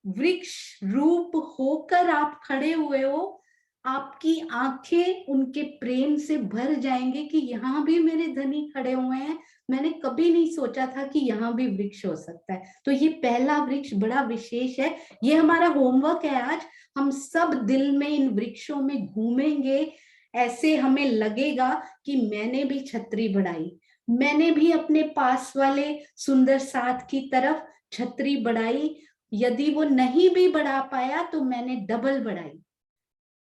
वृक्ष रूप होकर आप खड़े हुए हो, आपकी आंखें उनके प्रेम से भर जाएंगे कि यहाँ भी मेरे धनी खड़े हुए हैं, मैंने कभी नहीं सोचा था कि यहाँ भी वृक्ष हो सकता है। तो ये पहला वृक्ष बड़ा विशेष है, ये हमारा होमवर्क है आज। हम सब दिल में इन वृक्षों में घूमेंगे, ऐसे हमें लगेगा कि मैंने भी छतरी बढ़ाई, मैंने भी अपने पास वाले सुंदर साथ की तरफ छतरी बढ़ाई, यदि वो नहीं भी बढ़ा पाया तो मैंने डबल बढ़ाई।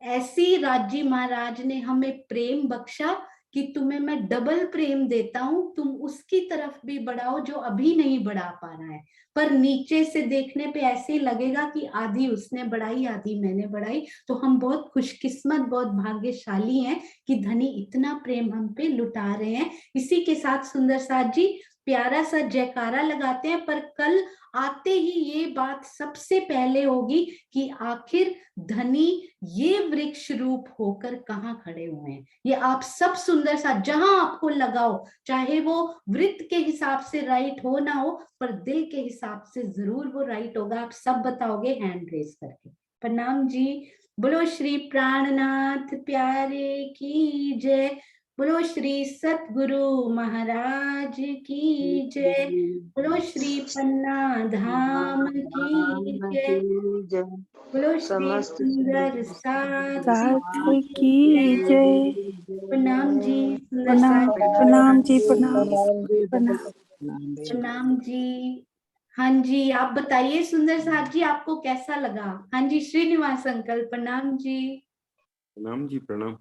ऐसी राजी महाराज ने हमें प्रेम बख्शा कि तुम्हें मैं डबल प्रेम देता हूं, तुम उसकी तरफ भी बढ़ाओ जो अभी नहीं बढ़ा पा रहा है। पर नीचे से देखने पे ऐसे ही लगेगा कि आधी उसने बढ़ाई आधी मैंने बढ़ाई। तो हम बहुत खुशकिस्मत बहुत भाग्यशाली हैं कि धनी इतना प्रेम हम पे लुटा रहे हैं। इसी के साथ सुंदर साथ जी प्यारा सा जयकारा लगाते हैं, पर कल आते ही ये बात सबसे पहले होगी कि आखिर धनी ये वृक्ष रूप होकर कहाँ खड़े हुए हैं। ये आप सब सुंदर सा जहां आपको लगाओ, चाहे वो वृत्त के हिसाब से राइट हो ना हो, पर दिल के हिसाब से जरूर वो राइट होगा। आप सब बताओगे हैंड रेस करके। प्रणाम जी। बोलो श्री प्राणनाथ प्यारे की जय, बोलो श्री सतगुरु महाराज की जय, बोलो श्री पन्ना धाम की जय, बोलो श्री सुंदर साथ की जय। प्रणाम जी सुंदर साथ। प्रणाम जी प्रणाम। प्रणाम जी। हाँ जी आप बताइए सुंदर साथ जी आपको कैसा लगा। हाँ जी श्रीनिवास अंकल प्रणाम जी। प्रणाम जी प्रणाम।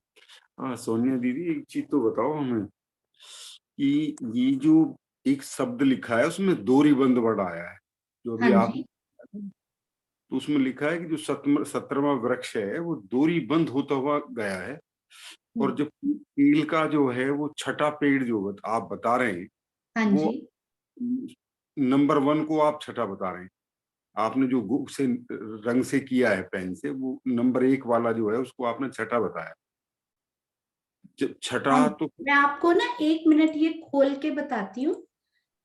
हाँ सोनिया दीदी एक चीज तो बताओ हमें कि ये जो एक शब्द लिखा है उसमें दो रिबंध वर्ड आया है जो अभी हाँ आप, जी तो उसमें लिखा है कि जो 17वां वृक्ष है वो दोरी बंद होता हुआ गया है, और जो पील का जो है वो 6ठा पेड़ जो आप बता रहे हैं हाँ वो जी नंबर 1 को आप 6ठा बता रहे हैं। आपने जो से रंग से किया है पेन से, वो नंबर 1 वाला जो है उसको आपने 6ठा बताया। छठा हाँ, तो मैं आपको ना 1 मिनट ये खोल के बताती हूँ।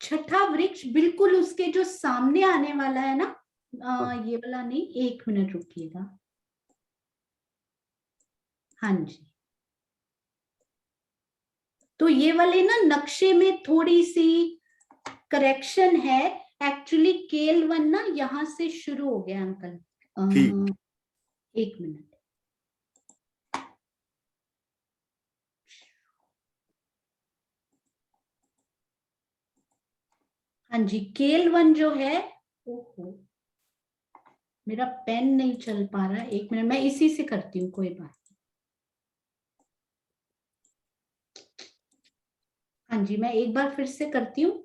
6ठा वृक्ष बिल्कुल उसके जो सामने आने वाला है ना, ये वाला नहीं, 1 मिनट रुकिएगा। हाँ जी तो ये वाले ना नक्शे में थोड़ी सी करेक्शन है। एक्चुअली केल वन ना यहाँ से शुरू हो गया अंकल। ठीक 1 मिनट। हाँ जी केल वन जो है, ओहो मेरा पेन नहीं चल पा रहा, 1 मिनट मैं इसी से करती हूँ, कोई बात। हाँ जी मैं एक बार फिर से करती हूँ।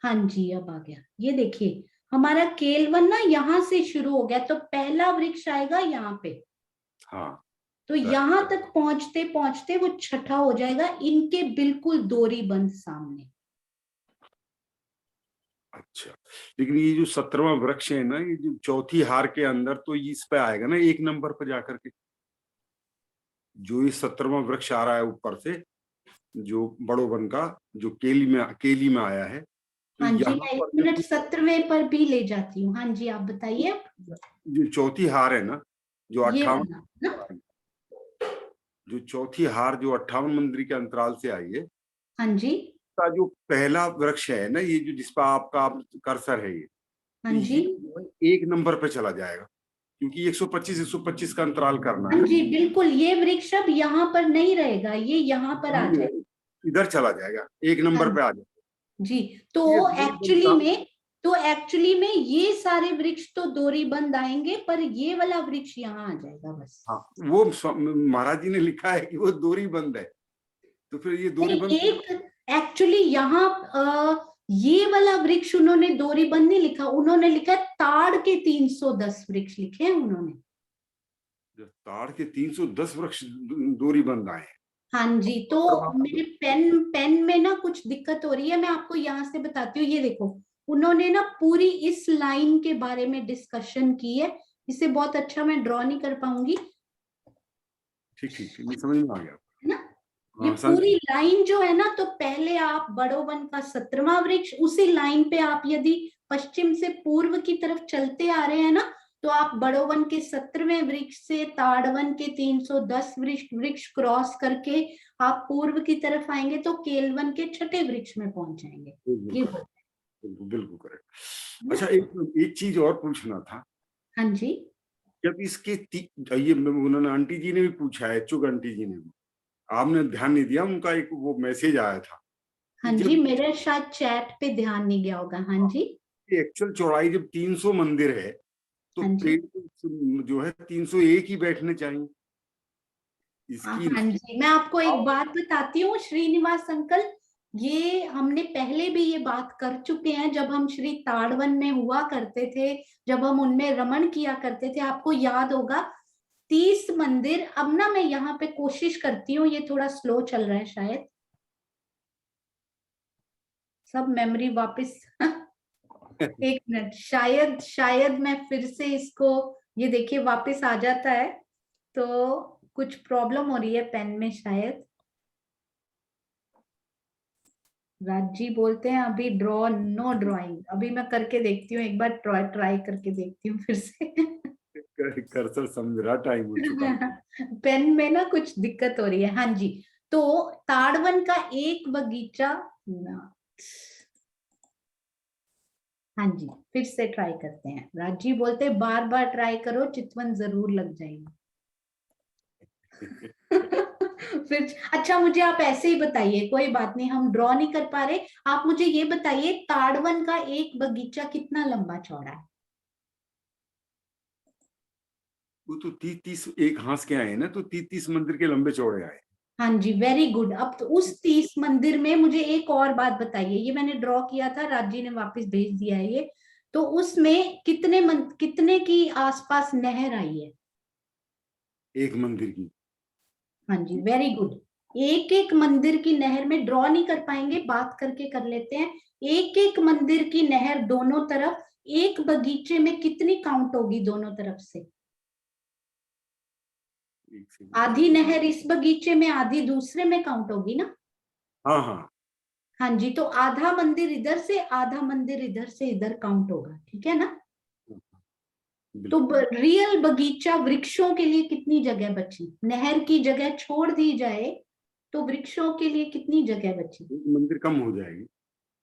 हाँ जी अब आ गया। ये देखिए हमारा केलवन ना यहाँ से शुरू हो गया, तो पहला वृक्ष आएगा यहाँ पे। हाँ तो यहाँ तक पहुंचते पहुंचते वो 6ठा हो जाएगा, इनके बिल्कुल दोरी बंद सामने। अच्छा, लेकिन ये जो 17वां वृक्ष है ना, ये जो चौथी हार के अंदर, तो इस पे आएगा ना 1 नंबर पर जाकर के, जो ये 17वां वृक्ष आ रहा है ऊपर से, जो बड़ो वन का, जो केली में आया है। तो हाँ जी यहाँ मैं 1 पर मिनट 17वें पर भी ले जाती हूँ। हाँ जी आप बताइए। जो चौथी हार है ना, जो ये 58, वाला ना, जो चौथी हार जो 58 मंदिर के अंतराल से आई है, हाँ जी का जो पहला वृक्ष है ना, ये जो जिस पर आपका कर्सर है, ये हाँ तो जी, ये 1 नंबर पे चला जाएगा, क्योंकि 125 का अंतराल करना हाँ है। जी, बिल्कुल। ये वृक्ष अब यहाँ पर नहीं रहेगा, ये यहाँ पर आ जाएगा। इधर चला जाएगा, 1 नंबर हाँ पे आ जाएगा। जी। ये तो दूरी एक्चुअली में ये सारे वृक्ष तो दूरी बंद आएंगे, पर ये वाला वृक्ष यहाँ आ जाएगा बस। हाँ, वो महाराज जी ने लिखा है कि वो दूरी बंद है, तो फिर ये दूरी बंद एक एक्चुअली यहाँ ये वाला वृक्ष उन्होंने दूरी बंद नहीं लिखा, उन्होंने लिखा ताड़ के 310 वृक्ष लिखे हैं उन्होंने। ताड़ के 310 वृक्ष दूरी बंद आए। हाँ जी, तो मेरे पेन में ना कुछ दिक्कत हो रही है, मैं आपको यहाँ से बताती हूँ। ये देखो, उन्होंने ना पूरी इस लाइन के बारे में डिस्कशन की है, इसे बहुत अच्छा मैं ड्रॉ नहीं कर पाऊंगी। ठीक, समझ में आ गया है ना? ये पूरी लाइन जो है ना, तो पहले आप बड़ोवन का 17वां वृक्ष, उसी लाइन पे आप यदि पश्चिम से पूर्व की तरफ चलते आ रहे हैं ना, तो आप बड़ोवन के 17वें वृक्ष से ताड़वन के 310 वृक्ष क्रॉस करके आप पूर्व की तरफ आएंगे तो केलवन के 6ठे वृक्ष में पहुंच जाएंगे। ये बिल्कुल करेक्ट। अच्छा, एक चीज और पूछना था। हाँ जी, जब इसके ये उन्होंने आंटी जी ने भी पूछा है, चुग आंटी जी ने भी, आपने ध्यान नहीं दिया, उनका एक वो मैसेज आया था। हाँ जी, मेरे शायद चैट पे ध्यान नहीं गया होगा। हाँ जी, एक्चुअल चौड़ाई जब 300 मंदिर है, तो पेड़ जो है 301 ही बैठने चाहिए इसकी। हाँ जी, मैं आपको एक बात बताती हूँ श्रीनिवास अंकल, ये हमने पहले भी ये बात कर चुके हैं, जब हम श्री ताड़वन में हुआ करते थे, जब हम उनमें रमण किया करते थे, आपको याद होगा 30 मंदिर। अब ना मैं यहाँ पे कोशिश करती हूँ, ये थोड़ा स्लो चल रहा है शायद, सब मेमोरी वापस एक मिनट, शायद मैं फिर से इसको, ये देखिए वापस आ जाता है, तो कुछ प्रॉब्लम हो रही है पेन में शायद। राज जी बोलते हैं अभी नो ड्राइंग, अभी मैं करके देखती हूँ, एक बार ट्राई करके देखती हूँ फिर से कर्सर समझ रहा, टाइम हो चुका पेन में ना कुछ दिक्कत हो रही है। हाँ जी, तो ताड़वन का एक बगीचा, हाँ जी फिर से ट्राई करते हैं। राज जी बोलते हैं बार बार ट्राई करो, चितवन जरूर लग जाएगी फिर अच्छा, मुझे आप ऐसे ही बताइए, कोई बात नहीं, हम ड्रॉ नहीं कर पा रहे, आप मुझे ये बताइए ताड़वन का एक बगीचा कितना लंबा चौड़ा है? वो तो 30 एक हाथ के आए ना, तो 30 मंदिर के लंबे चौड़े आए। हाँ जी, वेरी गुड। अब तो उस 30 मंदिर में मुझे एक और बात बताइए, ये मैंने ड्रॉ किया था, राज जी ने वापस भेज दिया है ये, तो उसमें कितने की आसपास नहर आई है? एक मंदिर की। हाँ जी, वेरी गुड। एक एक मंदिर की नहर में ड्रॉ नहीं कर पाएंगे, बात करके कर लेते हैं। एक एक मंदिर की नहर दोनों तरफ, एक बगीचे में कितनी काउंट होगी दोनों तरफ से? आधी नहर इस बगीचे में, आधी दूसरे में काउंट होगी ना? हाँ हाँ जी, तो आधा मंदिर इधर से, आधा मंदिर इधर से, इधर काउंट होगा, ठीक है ना? तो रियल बगीचा वृक्षों के लिए कितनी जगह बची? नहर की जगह छोड़ दी जाए तो वृक्षों के लिए कितनी जगह बची? मंदिर कम हो जाएगी।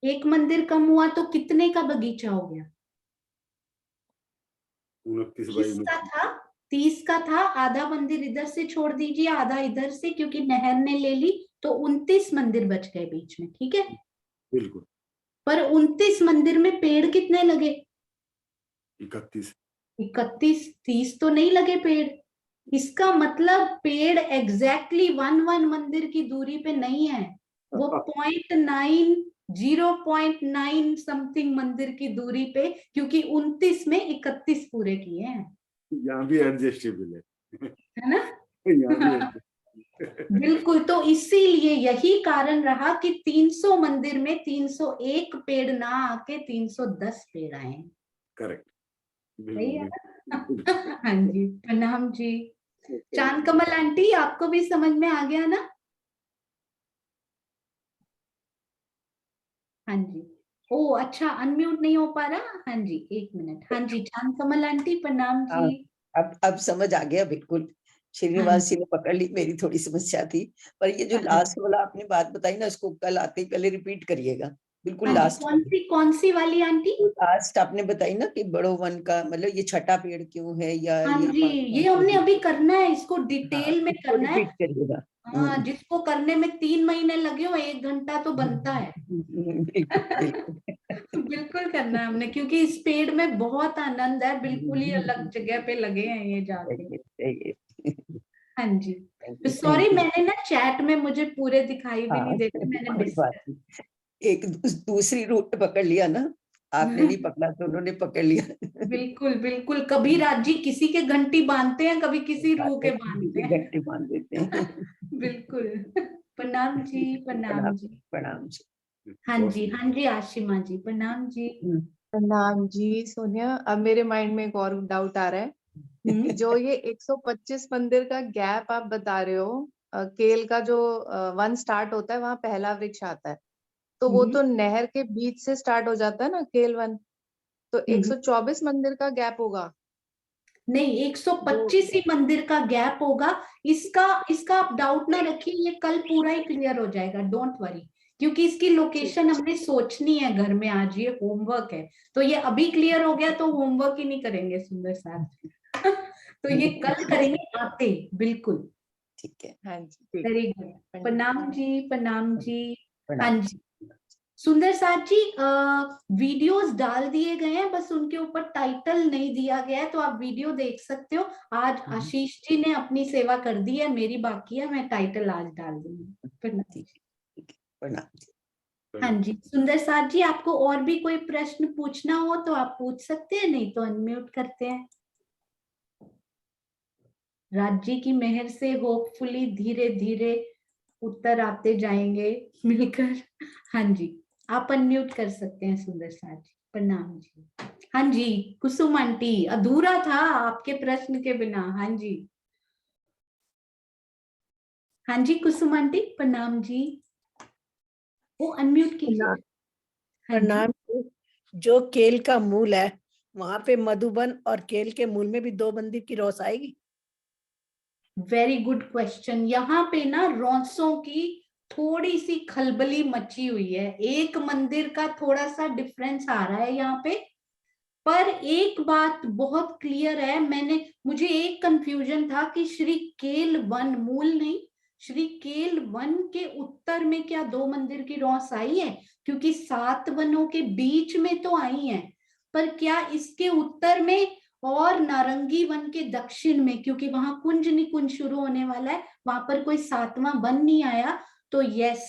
एक मंदिर कम हुआ तो कितने का बगीचा हो गया? 29 30 का था, आधा मंदिर इधर से छोड़ दीजिए, आधा इधर से, क्योंकि नहर ने ले ली, तो 29 मंदिर बच गए बीच में, ठीक है? बिल्कुल। पर 29 मंदिर में पेड़ कितने लगे? 31। 30 तो नहीं लगे पेड़। इसका मतलब पेड़ एग्जैक्टली 1 मंदिर की दूरी पे नहीं है, वो 0.9 समथिंग मंदिर की दूरी पे, क्योंकि 29 में 31 पूरे किए हैं। यहाँ भी एडजस्टेबल है ना? यहाँ भी बिल्कुल, तो इसीलिए यही कारण रहा कि 300 मंदिर में 301 पेड़ ना आके 310 पेड़ आए। करेक्ट, सही है ना? हाँ जी, प्रणाम जी। चांद कमल आंटी, आपको भी समझ में आ गया ना? हाँ जी। ओ अच्छा, अनम्यूट नहीं हो पा रहा। हाँ जी, एक मिनट। हाँ जी, चांद कमल आंटी प्रणाम जी। अब समझ आ गया बिल्कुल, श्रीनिवास जी ने पकड़ ली, मेरी थोड़ी समस्या थी। पर ये जो लास्ट वाला आपने बात बताई ना, उसको कल आते ही पहले रिपीट करिएगा, बिल्कुल लास्ट। कौन सी वाली आंटी? लास्ट आपने बताई ना कि बड़ो वन का मतलब ये छठा पेड़ क्यों है, या हाँ ये जी, ये हमने अभी करना है, इसको डिटेल में करना है। रिपीट करिएगा। हाँ, जिसको करने में 3 महीने लगे हो, 1 घंटा तो बनता है। बिल्कुल करना है हमने, क्योंकि इस पेड़ में बहुत आनंद है, बिल्कुल ही अलग जगह पे लगे हैं ये जाके। हाँ जी, सॉरी मैंने ना चैट में मुझे पूरे दिखाई भी नहीं देते, मैंने मिस कर। एक दूसरी रूट पकड़ लिया ना, आपने नहीं पकड़ा तो उन्होंने पकड़ लिया। बिल्कुल बिल्कुल, कभी राजी किसी के घंटी बांधते हैं, कभी किसी रूह के बांधते हैं। घंटी बांध देते हैं। बिल्कुल। प्रणाम जी, प्रणाम जी। प्रणाम जी। हाँ जी, हाँ जी आशिमा जी, प्रणाम जी। प्रणाम जी सोनिया। अब मेरे माइंड में एक और डाउट आ रहा है कि जो ये 125 मंदिर का गैप आप बता रहे हो, केल का जो 1 स्टार्ट होता है वहां पहला वृक्ष आता है, तो वो तो नहर के बीच से स्टार्ट हो जाता है ना केल 1, तो 124 मंदिर का गैप होगा? नहीं, 125 ही मंदिर का गैप होगा। इसका आप डाउट ना रखिए, ये कल पूरा ही क्लियर हो जाएगा, डोंट वरी। क्योंकि इसकी लोकेशन हमने सोचनी है घर में, आज ये होमवर्क है। तो ये अभी क्लियर हो गया तो होमवर्क ही नहीं करेंगे सुंदर साथ। तो ये कल करेंगे आते, बिल्कुल। ठीक है। हाँ जी, वेरी गुड। प्रणाम जी, प्रणाम जी। हाँ प्रणाम जी सुंदर साथ जी, वीडियोस डाल दिए गए हैं, बस उनके ऊपर टाइटल नहीं दिया गया है, तो आप वीडियो देख सकते हो। आज आशीष जी ने अपनी सेवा कर दी है, मेरी बाकी है, मैं टाइटल आज डाल दूंगी। प्रणाम। हाँ जी सुंदर साथ जी, आपको और भी कोई प्रश्न पूछना हो तो आप पूछ सकते हैं, नहीं तो अनम्यूट करते हैं। राज जी की मेहर से होपफुली धीरे धीरे उत्तर आते जाएंगे मिलकर। हाँ जी, आप अनम्यूट कर सकते हैं सुंदर साथ जी। प्रणाम जी। हाँ जी कुसुम आंटी, अधूरा था आपके प्रश्न के बिना। हाँ जी, हाँ जी कुसुम आंटी, प्रणाम जी। वो अनम्यूट कीजिए। हाँ जी। प्रणाम। जो केल का मूल है वहां पे मधुबन और केल के मूल में भी 2 मंदिर की रोस आएगी? Very good question. यहाँ पे ना रौंसों की थोड़ी सी खलबली मची हुई है, एक मंदिर का थोड़ा सा डिफरेंस आ रहा है यहाँ पे। पर एक बात बहुत क्लियर है, मुझे एक कंफ्यूजन था कि श्री केल वन मूल नहीं, श्री केल वन के उत्तर में क्या 2 मंदिर की रौस आई है? क्योंकि 7 वनों के बीच में तो आई है, पर क्या इसके उत्तर में और नारंगी वन के दक्षिण में, क्योंकि वहां कुंज निकुंज शुरू होने वाला है, वहां पर कोई 7वां वन नहीं आया। तो यस,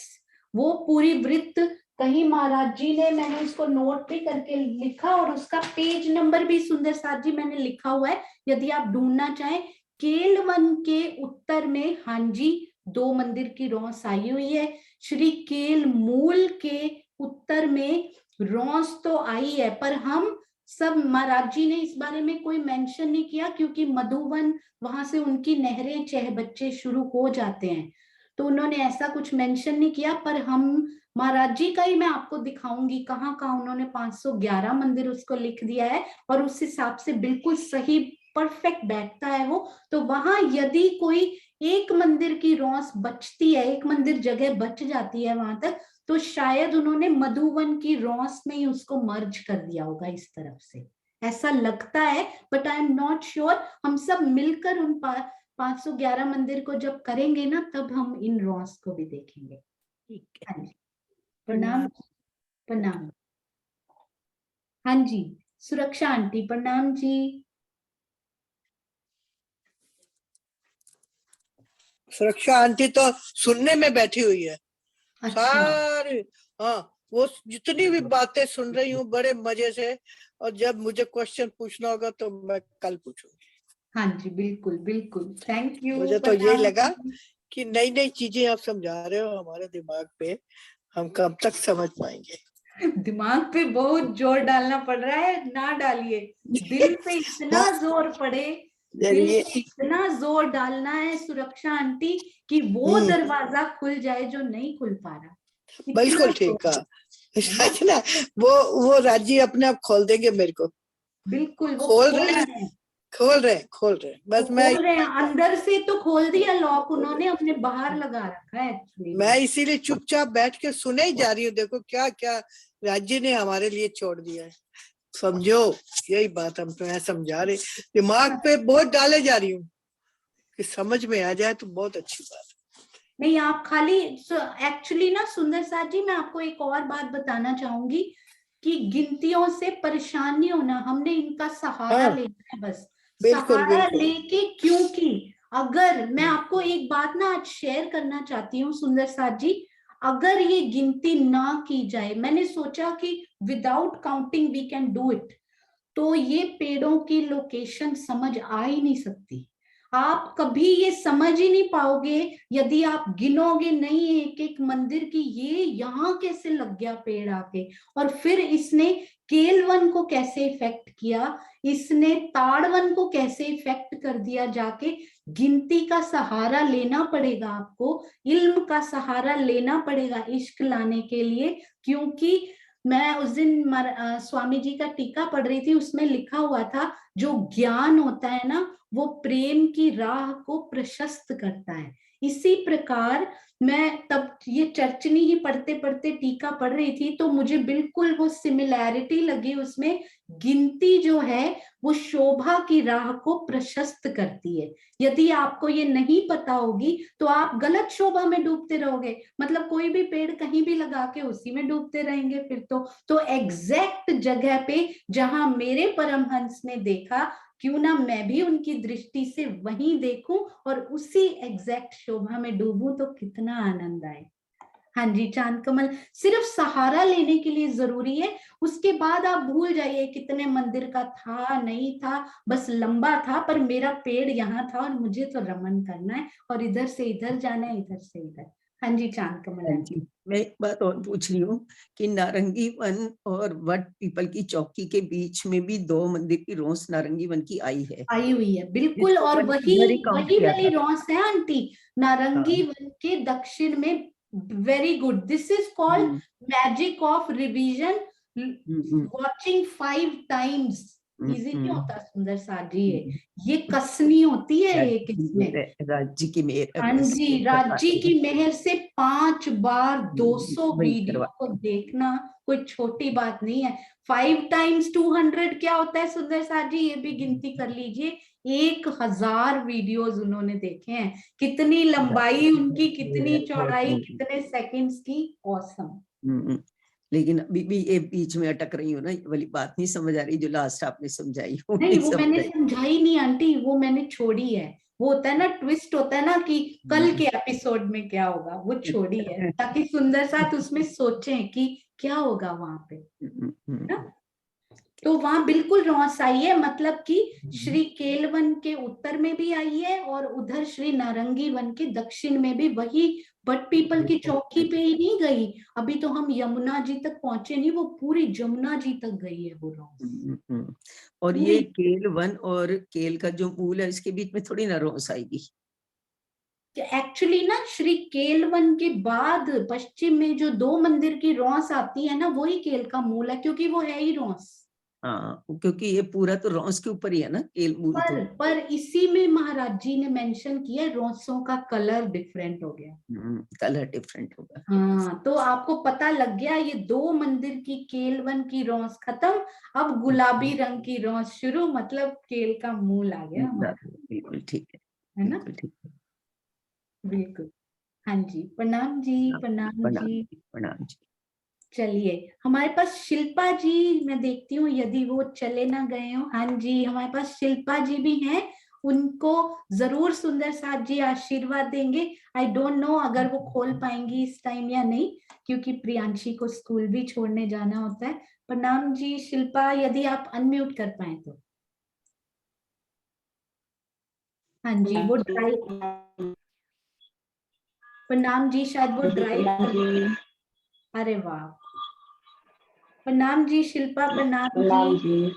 वो पूरी वृत्त कहीं महाराज जी ने, मैंने इसको नोट भी करके लिखा, और उसका पेज नंबर भी सुंदर साथ जी मैंने लिखा हुआ है, यदि आप ढूंढना चाहें। केल वन के उत्तर में हाँ जी 2 मंदिर की रौस आई हुई है। श्री केल मूल के उत्तर में रौस तो आई है, पर हम सब, महाराज जी ने इस बारे में कोई मेंशन नहीं किया, क्योंकि मधुवन वहां से उनकी नहरें चह बच्चे शुरू हो जाते हैं, तो उन्होंने ऐसा कुछ मेंशन नहीं किया। पर हम महाराज जी का ही मैं आपको दिखाऊंगी कहाँ कहाँ उन्होंने 511 मंदिर उसको लिख दिया है, और उस हिसाब से बिल्कुल सही परफेक्ट बैठता है वो। तो वहां यदि कोई एक मंदिर की रौस बचती है, एक मंदिर जगह बच जाती है वहां तक, तो शायद उन्होंने मधुवन की रौस में ही उसको मर्ज कर दिया होगा इस तरफ से, ऐसा लगता है, but I am not sure. हम सब मिलकर उन 511 मंदिर को जब करेंगे ना, तब हम इन रौस को भी देखेंगे। ठीक है। हाँ जी प्रणाम, प्रणाम। हाँ जी सुरक्षा आंटी, प्रणाम जी। सुरक्षा आंटी तो सुनने में बैठी हुई है। अच्छा। सारी हाँ, वो जितनी भी बातें सुन रही हूँ बड़े मजे से, और जब मुझे क्वेश्चन पूछना होगा तो मैं कल पूछूंगी। हाँ जी बिल्कुल बिल्कुल, थैंक यू। मुझे तो यही लगा कि नई नई चीजें आप समझा रहे हो हमारे दिमाग पे, हम कब तक समझ पाएंगे। दिमाग पे बहुत जोर डालना पड़ रहा है, ना डालिए, दिल पे इतना जोर पड़े, दिल पे इतना जोर डालना है सुरक्षा आंटी कि वो दरवाजा खुल जाए जो नहीं खुल पा रहा। बिल्कुल ठीक है ना, वो राज्य अपने आप खोल देंगे मेरे को। बिल्कुल वो खोल रहे हैं, खोल रहे बस मैं खोल रहे हैं अंदर से, तो खोल दिया लॉक उन्होंने, अपने बाहर लगा रखा है एक्चुअली। मैं इसीलिए चुपचाप बैठ के सुने ही जा रही हूँ। देखो क्या क्या राज्य ने हमारे लिए छोड़ दिया है, समझो। यही बात हम तो समझा रहे, दिमाग पे बोझ डाले जा रही हूँ कि समझ में आ जाए तो बहुत अच्छी बात। नहीं आप खाली एक्चुअली ना सुंदर साथ जी, मैं आपको एक और बात बताना चाहूंगी कि गिनतियों से परेशान नहीं होना, हमने इनका सहारा लेना है बस। बिल्कुल, सहारा बिल्कुल। लेके, क्योंकि अगर मैं आपको एक बात ना आज शेयर करना चाहती हूँ सुंदर साथ जी, अगर ये गिनती ना की जाए, मैंने सोचा कि without counting we can do it, तो ये पेड़ों की लोकेशन समझ आ ही नहीं सकती। आप कभी ये समझ ही नहीं पाओगे यदि आप गिनोगे नहीं एक एक मंदिर की, ये यहाँ कैसे लग गया पेड़ आके, और फिर इसने केलवन को कैसे इफेक्ट किया, इसने ताड़वन को कैसे इफेक्ट कर दिया जाके। गिनती का सहारा लेना पड़ेगा आपको, इल्म का सहारा लेना पड़ेगा इश्क लाने के लिए, क्योंकि मैं उस दिन स्वामी जी का टीका पढ़ रही थी, उसमें लिखा हुआ था जो ज्ञान होता है ना वो प्रेम की राह को प्रशस्त करता है। इसी प्रकार मैं तब ये चर्चनी ही पढ़ते पढ़ते टीका पढ़ रही थी, तो मुझे बिल्कुल वो सिमिलैरिटी लगी उसमें। गिनती जो है वो शोभा की राह को प्रशस्त करती है। यदि आपको ये नहीं पता होगी तो आप गलत शोभा में डूबते रहोगे, मतलब कोई भी पेड़ कहीं भी लगा के उसी में डूबते रहेंगे फिर तो एग्जैक्ट जगह पे जहां मेरे परमहंस ने देखा, क्यों ना मैं भी उनकी दृष्टि से वहीं देखूं और उसी एग्जैक्ट शोभा में डूबूं, तो कितना आनंद आए। हाँ जी चांद कमल, सिर्फ सहारा लेने के लिए जरूरी है, उसके बाद आप भूल जाइए कितने मंदिर का था नहीं था, बस लंबा था पर मेरा पेड़ यहाँ था और मुझे तो रमन करना है और इधर से इधर जाना है, इधर से इधर। हाँ जी चांद कमल। हाँ जी, मैं एक बात और पूछ रही हूँ कि नारंगी वन और वट पीपल की चौकी के बीच में भी 2 मंदिर की रोस नारंगी वन की आई हुई है बिल्कुल, जिसको और मैंने वही इधर ही काउंट वही किया वाली था। रोस है आंटी, नारंगी हाँ। वन के दक्षिण में। Very good, this is called magic of revision, watching 5 times। Easy नहीं होता सुंदर साथ जी, ये कसनी होती है एक इसमें। राज्य की मेहर। हाँ जी, राज्य की मेहर से 5 बार 200 वही वीडियो करवा। को देखना कोई छोटी बात नहीं है। 5 times 200 क्या होता है सुंदर साथ जी, ये भी गिनती कर लीजिए। 1000 वीडियोस उन्होंने देखे हैं, कितनी लंबाई उनकी, कितनी चौड़ाई, कितने सेकंड्स की। ऑसम। लेकिन अभी भी ये बीच में अटक रही हूँ ना, ये वाली बात नहीं समझ आ रही जो लास्ट आपने समझाई। नहीं वो मैंने समझाई नहीं आंटी, वो मैंने छोड़ी है। वो होता है ना ट्विस्ट होता है ना कि कल के एपिसोड में क्या होगा, वो छोड़ी है ताकि सुंदर साथ उसमें सोचें कि क्या होगा वहां पे ना। तो वहां बिल्कुल रोस आई है, मतलब कि श्री केलवन के उत्तर में भी आई है और उधर श्री नारंगी वन के दक्षिण में भी। वही बट पीपल की चौकी पे ही नहीं गई, अभी तो हम यमुना जी तक पहुंचे नहीं, वो पूरी जमुना जी तक गई है वो रोस। और ये केल वन और केल का जो मूल है इसके बीच में थोड़ी ना रोस आएगी। एक्चुअली ना श्री केलवन के बाद पश्चिम में जो 2 मंदिर की रोस आती है ना, वही केल का मूल है, क्योंकि वो है ही रोस। हाँ, क्योंकि ये पूरा तो रोस के ऊपर ही है ना केल मूल। पर इसी में महाराज जी ने मेंशन किया रोसों का कलर डिफरेंट हो गया। कलर डिफरेंट होगा। हाँ, तो आपको पता लग गया, ये 2 मंदिर की केलवन की रोस खत्म, अब गुलाबी रंग की रोस शुरू, मतलब केल का मूल आ गया हमारा। बिल्कुल ठीक है ना, बिल्कुल ठीक है। बिल्कुल। हाँ जी, प्रणाम जी, प्रणाम जी। प्रणाम जी। चलिए हमारे पास शिल्पा जी, मैं देखती हूँ यदि वो चले ना गए हो। हाँ जी, हमारे पास शिल्पा जी भी हैं, उनको जरूर सुंदर साथ जी आशीर्वाद देंगे। आई डोंट नो अगर वो खोल पाएंगी इस टाइम या नहीं, क्योंकि प्रियांशी को स्कूल भी छोड़ने जाना होता है। प्रणाम जी शिल्पा, यदि आप अनम्यूट कर पाए तो। हाँ जी, वो ड्राइव। प्रणाम जी, शायद वो ड्राइव। अरे वाह, प्रणाम जी शिल्पा, प्रणाम जी।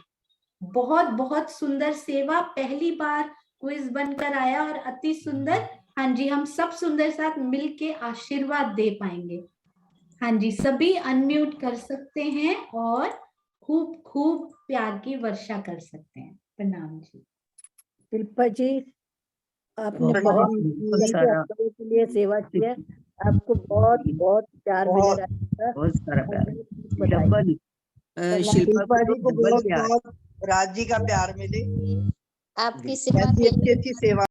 बहुत बहुत सुंदर सेवा, पहली बार क्विज बनकर आया और अति सुंदर। हाँ जी, हम सब सुंदर साथ मिलके आशीर्वाद दे पाएंगे। हाँ जी, सभी अनम्यूट कर सकते हैं और खूब खूब प्यार की वर्षा कर सकते हैं। प्रणाम जी। शिल्पा जी, आपने बहुत बहुत बहुत सारा लोगों के लिए सेवा की है। आपको बहुत बहुत प्यार मिलेगा बहुत आपका। बहुत सारा और प्यार बहुत बधाई। डबल शिल्पा शिल्पा को जी को डबल बहुत प्यार बहुत राज जी का प्यार मिले। आपकी सेवा ऐसी के अच्छी लिए अच्छी सेवा